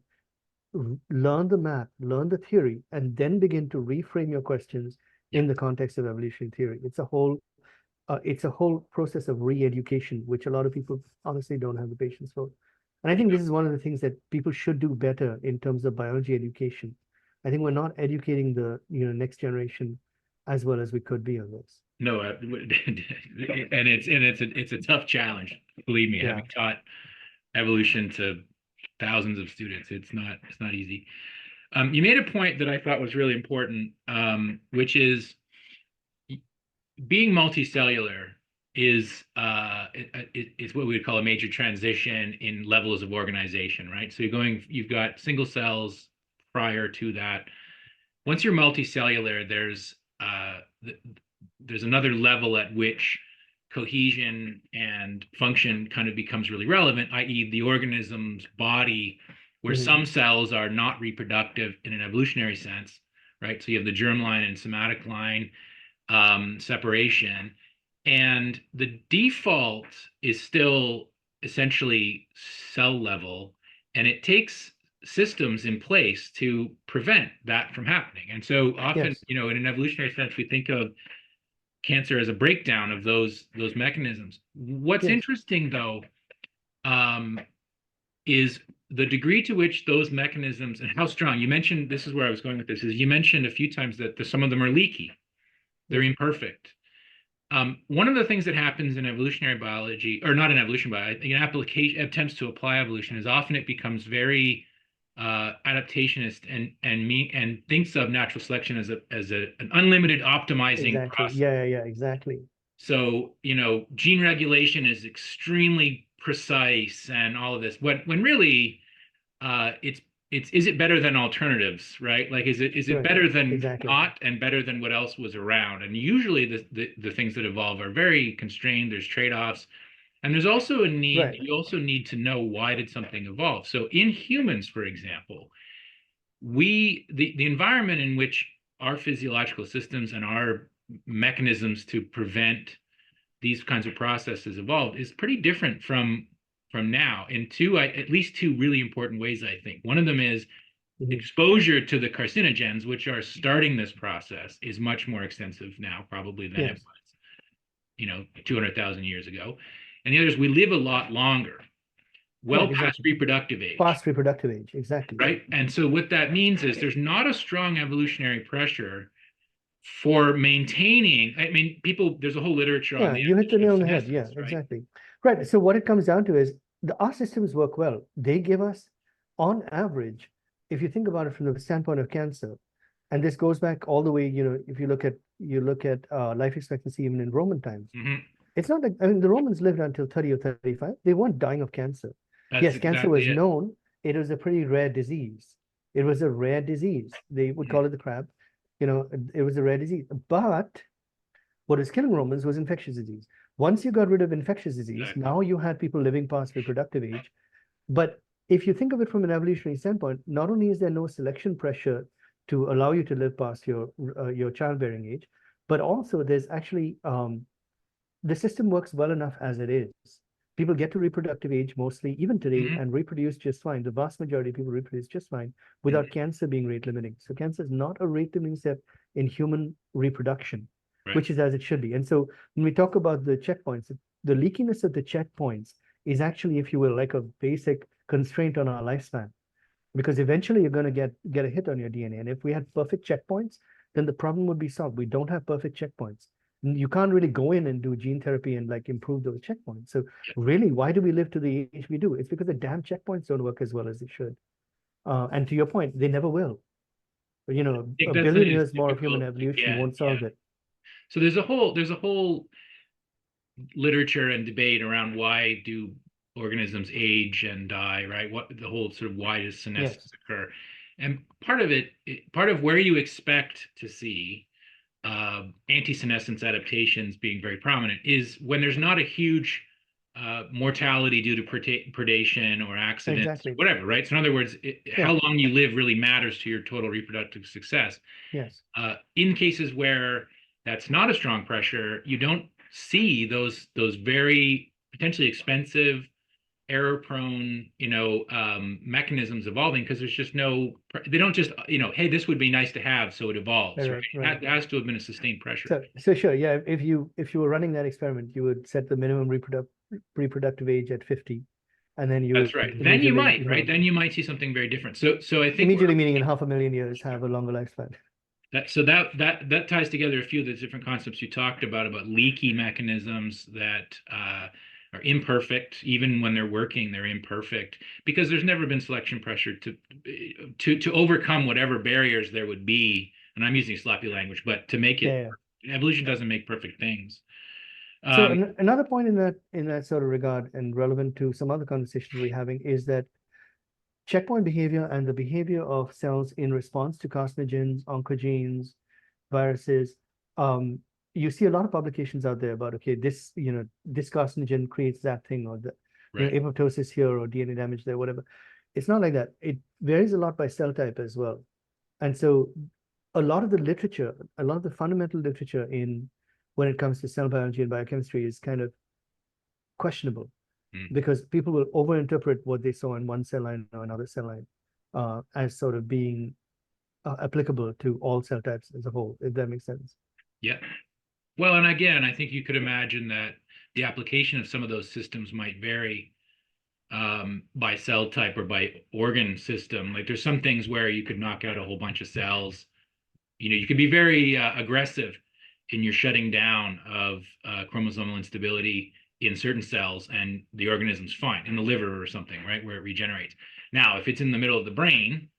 learn the math, learn the theory, and then begin to reframe your questions Yeah. in the context of evolutionary theory. It's a whole process of re-education, which a lot of people honestly don't have the patience for. And I think this is one of the things that people should do better in terms of biology education. I think we're not educating the next generation as well as we could be on this. No, and it's a tough challenge. Believe me, Yeah. having taught evolution to thousands of students, it's not easy. You made a point that I thought was really important, which is being multicellular is what we would call a major transition in levels of organization, right? So you've got single cells prior to that. Once you're multicellular, there's another level at which cohesion and function kind of becomes really relevant, i.e., the organism's body, where some cells are not reproductive in an evolutionary sense, right? So you have the germline and somatic line separation, and the default is still essentially cell level, and it takes systems in place to prevent that from happening. And so often, Yes. in an evolutionary sense, we think of cancer as a breakdown of those mechanisms. What's Yes. interesting, though, is the degree to which those mechanisms and how strong. You mentioned, this is where I was going with this, is you mentioned a few times that some of them are leaky. They're imperfect. One of the things that happens in evolutionary biology, or not in evolution, but in application attempts to apply evolution, is often it becomes very adaptationist and thinks of natural selection as an unlimited optimizing Exactly. process. Yeah, exactly. So, gene regulation is extremely precise and all of this. When really, it's is it better than alternatives, right? Like, is it Right. better than Exactly. not and better than what else was around? And usually the things that evolve are very constrained. There's trade-offs. And there's also a need, Right. you also need to know, why did something evolve? So in humans, for example, the environment in which our physiological systems and our mechanisms to prevent these kinds of processes evolved is pretty different from now in at least two really important ways, I think. One of them is exposure to the carcinogens, which are starting this process, is much more extensive now, probably, than it Yes. was, 200,000 years ago. And the other is we live a lot longer, well Right. past Exactly. reproductive age. Past reproductive age. Exactly. Right. And so what that means is there's not a strong evolutionary pressure for maintaining. I mean, there's a whole literature on Yeah, the you hit the nail on the head. Yeah, senescence, right? exactly. Right. So what it comes down to is our systems work well. They give us, on average, if you think about it from the standpoint of cancer, and this goes back all the way, if you look at life expectancy even in Roman times, it's not like, I mean, the Romans lived until 30 or 35. They weren't dying of cancer. That's Yes, cancer exactly was it. known. It was a pretty rare disease. It was a rare disease. They would call it the crab. It was a rare disease. But what was killing Romans was infectious disease. Once you got rid of infectious disease, Exactly. now you had people living past reproductive age. But if you think of it from an evolutionary standpoint, not only is there no selection pressure to allow you to live past your childbearing age, but also there's actually the system works well enough as it is. People get to reproductive age mostly, even today, and reproduce just fine. The vast majority of people reproduce just fine without cancer being rate limiting. So cancer is not a rate limiting step in human reproduction, Right. which is as it should be. And so when we talk about the checkpoints, the leakiness of the checkpoints is actually, if you will, like a basic constraint on our lifespan, because eventually you're going to get a hit on your DNA. And if we had perfect checkpoints, then the problem would be solved. We don't have perfect checkpoints. You can't really go in and do gene therapy and like improve those checkpoints. So really, why do we live to the age we do? It's because the damn checkpoints don't work as well as they should. And to your point, they never will. But, I think a that's billion it's years more of human difficult to evolution get. won't solve it. So there's a whole literature and debate around, why do organisms age and die, right? What the whole sort of, why does senescence Yes, occur? And part of where you expect to see anti-senescence adaptations being very prominent is when there's not a huge mortality due to predation or accidents or exactly. whatever, right? So in other words, Yeah, how long you live really matters to your total reproductive success. yes, In cases where that's not a strong pressure, you don't see those very potentially expensive, error-prone, mechanisms evolving, because there's just they don't just, hey, this would be nice to have, so it evolves, right? right. That has to have been a sustained pressure. So sure, yeah. If you were running that experiment, you would set the minimum reproductive age at 50, and then you That's would right. Then you immediately, might, right? Then you might see something very different. So I think immediately meaning in 500,000 years have a longer lifespan. that ties together a few of the different concepts you talked about leaky mechanisms that are imperfect. Even when they're working, they're imperfect because there's never been selection pressure to overcome whatever barriers there would be. And I'm using sloppy language, but to make it, Yeah, evolution doesn't make perfect things. So Um, another point in that sort of regard and relevant to some other conversations we're having is that checkpoint behavior and the behavior of cells in response to carcinogens, oncogenes, viruses. Um, you see a lot of publications out there about, okay, this, this carcinogen creates that thing, or the, right. apoptosis here or DNA damage there, whatever. It's not like that. It varies a lot by cell type as well. And so a lot of the literature, a lot of the fundamental literature in when it comes to cell biology and biochemistry is kind of questionable Mm. because people will overinterpret what they saw in one cell line or another cell line as sort of being applicable to all cell types as a whole, if that makes sense. Yeah. Well, and again, I think you could imagine that the application of some of those systems might vary by cell type or by organ system. Like there's some things where you could knock out a whole bunch of cells. You could be very aggressive in your shutting down of chromosomal instability in certain cells, and the organism's fine in the liver or something, right, where it regenerates. Now, if it's in the middle of the brain,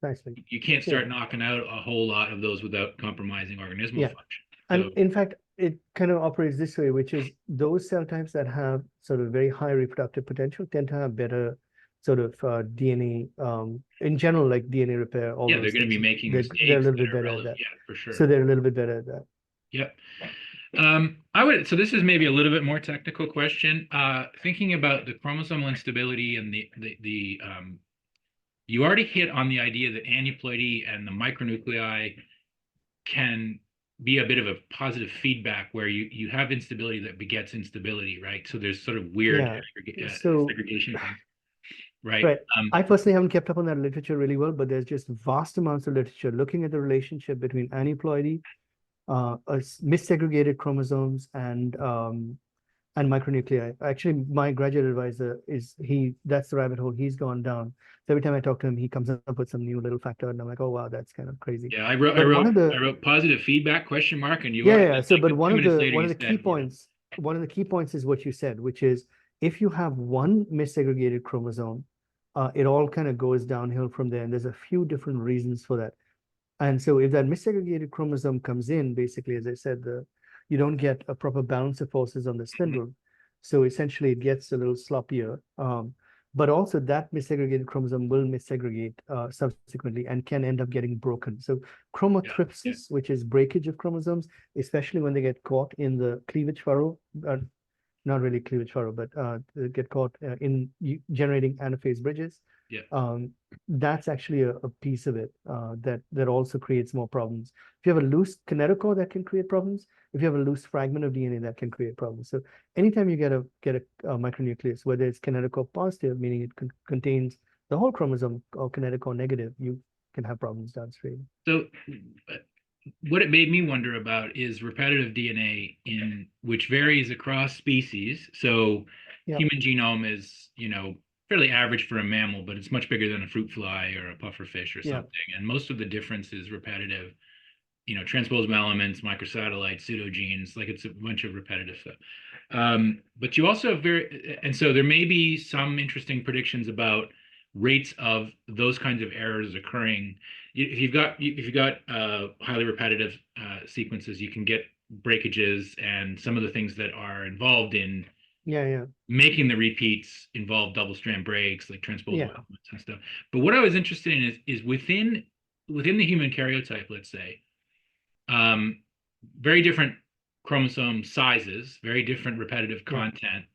Nicely. you can't Yeah. start knocking out a whole lot of those without compromising organismal Yeah. function. And So, in fact, it kind of operates this way, which is those cell types that have sort of very high reproductive potential tend to have better sort of DNA, in general, like DNA repair, all yeah, those they're going to be things. making They're a mistakes little that bit are better at relevant. that. Yeah, for sure. So they're a little bit better at that. Yep. So this is maybe a little bit more technical question. Thinking about the chromosomal instability and you already hit on the idea that aneuploidy and the micronuclei can be a bit of a positive feedback where you have instability that begets instability, right? So there's sort of weird Yeah. So, segregation things, right? right. I personally haven't kept up on that literature really well, but there's just vast amounts of literature looking at the relationship between aneuploidy, missegregated chromosomes, and micronuclei. Actually, my graduate advisor that's the rabbit hole he's gone down. So every time I talk to him, he comes up with some new little factor, and I'm like, oh wow, that's kind of crazy. Yeah, I wrote I But one wrote of I the wrote positive feedback question mark, and you yeah, are yeah. So, like but 2 minutes later one you of the key said, points, is what you said, which is if you have one missegregated chromosome, it all kind of goes downhill from there, and there's a few different reasons for that. And so if that missegregated chromosome comes in, basically, as I said, you don't get a proper balance of forces on the spindle. So essentially it gets a little sloppier. But also that missegregated chromosome will missegregate subsequently and can end up getting broken. So yeah, chromothripsis, which is breakage of chromosomes, especially when they get caught in the cleavage furrow, not really cleavage furrow, but get caught in generating anaphase bridges. yeah, That's actually a piece of it that also creates more problems. If you have a loose kinetochore, that can create problems. If you have a loose fragment of DNA, that can create problems. So anytime you get a micronucleus, whether it's kinetochore positive, meaning it contains the whole chromosome, or kinetochore negative, you can have problems downstream. So what it made me wonder about is repetitive DNA in which varies across species. So Yeah, human genome is, fairly average for a mammal, but it's much bigger than a fruit fly or a pufferfish or yeah, something. And most of the difference is repetitive, transposable elements, microsatellites, pseudogenes, like it's a bunch of repetitive stuff. But you also have and so there may be some interesting predictions about rates of those kinds of errors occurring. If you've got highly repetitive sequences, you can get breakages, and some of the things that are involved in yeah, making the repeats involve double strand breaks, like transposable yeah, elements and stuff. But what I was interested in is within the human karyotype, let's say, um, very different chromosome sizes, very different repetitive yeah. content.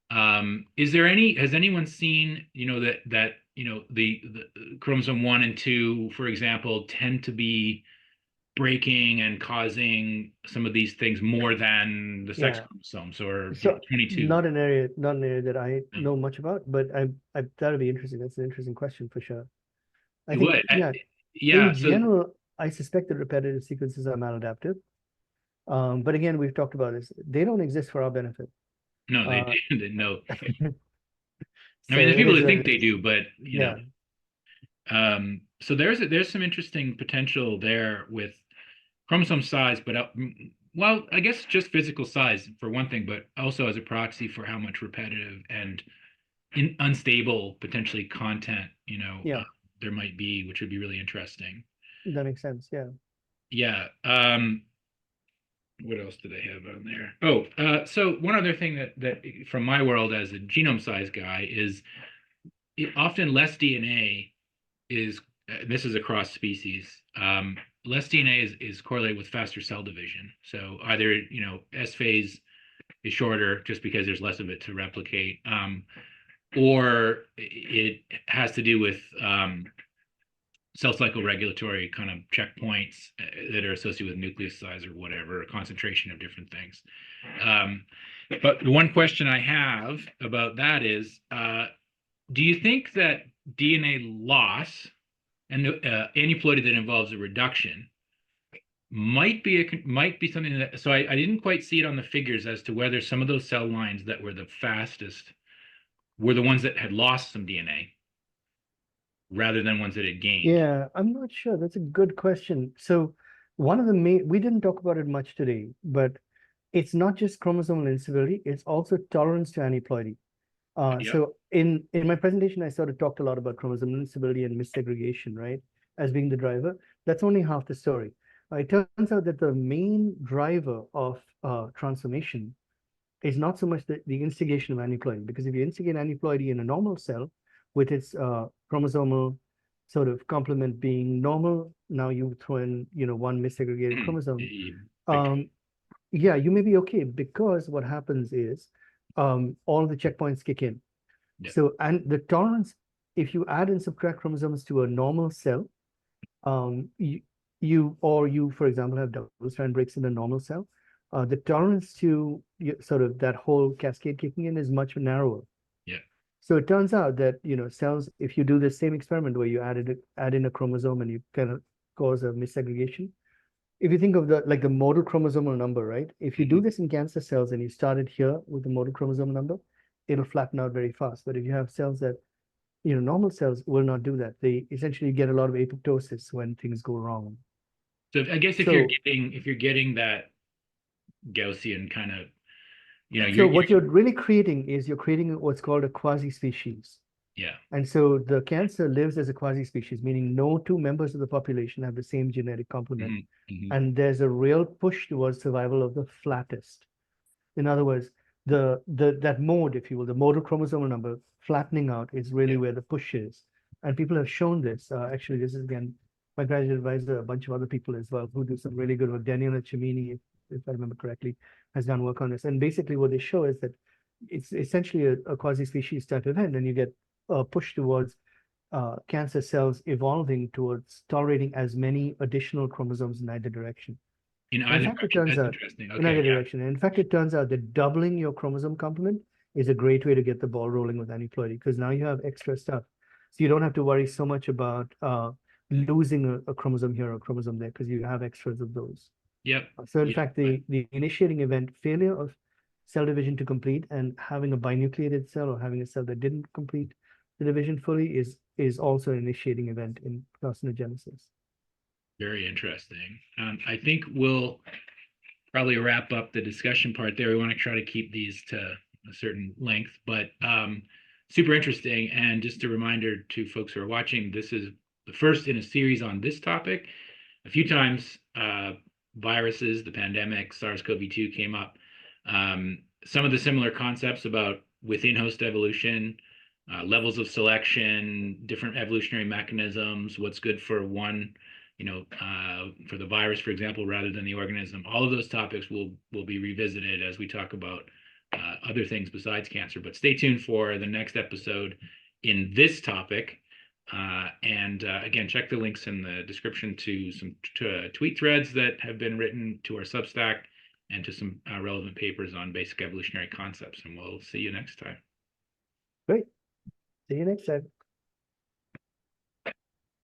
Has anyone seen, that the chromosome 1 and 2, for example, tend to be breaking and causing some of these things more than the sex Yeah. chromosomes, or So 22? not an area that I No, know much about, but that'd be interesting. That's an interesting question for sure. I it think, would. yeah, Yeah. in So general, I suspect that repetitive sequences are maladaptive. But again, we've talked about this. They don't exist for our benefit. no, they Uh, didn't. No. I so mean, there's it people is that what think it they is. do, but Yeah, so there's some interesting potential there with chromosome size, but well, I guess just physical size for one thing, but also as a proxy for how much repetitive and unstable potentially content, yeah, there might be, which would be really interesting. that makes sense. Yeah. Yeah. what else did I have on there? Oh, so one other thing that from my world as a genome size guy is often less DNA is this is across species. Less DNA is correlated with faster cell division. So either S phase is shorter just because there's less of it to replicate, or it has to do with cell cycle regulatory kind of checkpoints that are associated with nucleus size or whatever, a concentration of different things. But the one question I have about that is, do you think that DNA loss and aneuploidy that involves a reduction might be something that, so I didn't quite see it on the figures as to whether some of those cell lines that were the fastest were the ones that had lost some DNA rather than ones that had gained. Yeah, I'm not sure. That's a good question. So one of the main, we didn't talk about it much today, but it's not just chromosomal instability, it's also tolerance to aneuploidy. Yeah. So in my presentation, I sort of talked a lot about chromosomal instability and missegregation, right, as being the driver. That's only half the story. It turns out that the main driver of transformation is not so much the instigation of aneuploidy, because if you instigate aneuploidy in a normal cell with its chromosomal sort of complement being normal, now you throw in, one missegregated chromosome. Yeah, you may be okay, because what happens is all the checkpoints kick in. Yeah. So, and the tolerance, if you add and subtract chromosomes to a normal cell, you, for example, have double strand breaks in a normal cell, the tolerance to sort of that whole cascade kicking in is much narrower. Yeah. So it turns out that, cells, if you do the same experiment where you add in a chromosome and you kind of cause a missegregation, if you think of the modal chromosomal number, right? If you do this in cancer cells and you start it here with the modal chromosomal number, it'll flatten out very fast. But if you have cells that, normal cells will not do that. They essentially get a lot of apoptosis when things go wrong. So I guess if you're getting that Gaussian kind of, so what you're really creating is you're creating what's called a quasi-species. Yeah. And so the cancer lives as a quasi-species, meaning no two members of the population have the same genetic complement. And there's a real push towards survival of the flattest. In other words, that mode, if you will, the modal chromosomal number flattening out is really where the push is. And people have shown this. Actually, this is again my graduate advisor, a bunch of other people as well, who do some really good work. Daniela Cimini, if I remember correctly, has done work on this. And basically what they show is that it's essentially a quasi-species type event, and you get a push towards cancer cells evolving towards tolerating as many additional chromosomes in either direction. In either direction. That's interesting. Okay, in either direction. And in fact, it turns out that doubling your chromosome complement is a great way to get the ball rolling with aneuploidy, because now you have extra stuff. So you don't have to worry so much about losing a chromosome here or a chromosome there, because you have extras of those. Yep. So in fact, the initiating event, failure of cell division to complete, and having a binucleated cell or having a cell that didn't complete the division fully is also an initiating event in carcinogenesis. Very interesting. I think we'll probably wrap up the discussion part there. We want to try to keep these to a certain length, but super interesting. And just a reminder to folks who are watching, this is the first in a series on this topic. A few times viruses, the pandemic, SARS-CoV-2 came up. Some of the similar concepts about within host evolution, levels of selection, different evolutionary mechanisms, what's good for one, for the virus, for example, rather than the organism. All of those topics will be revisited as we talk about other things besides cancer. But stay tuned for the next episode in this topic. And again, check the links in the description to some tweet threads that have been written, to our Substack, and to some relevant papers on basic evolutionary concepts. And we'll see you next time. Great. See you next time.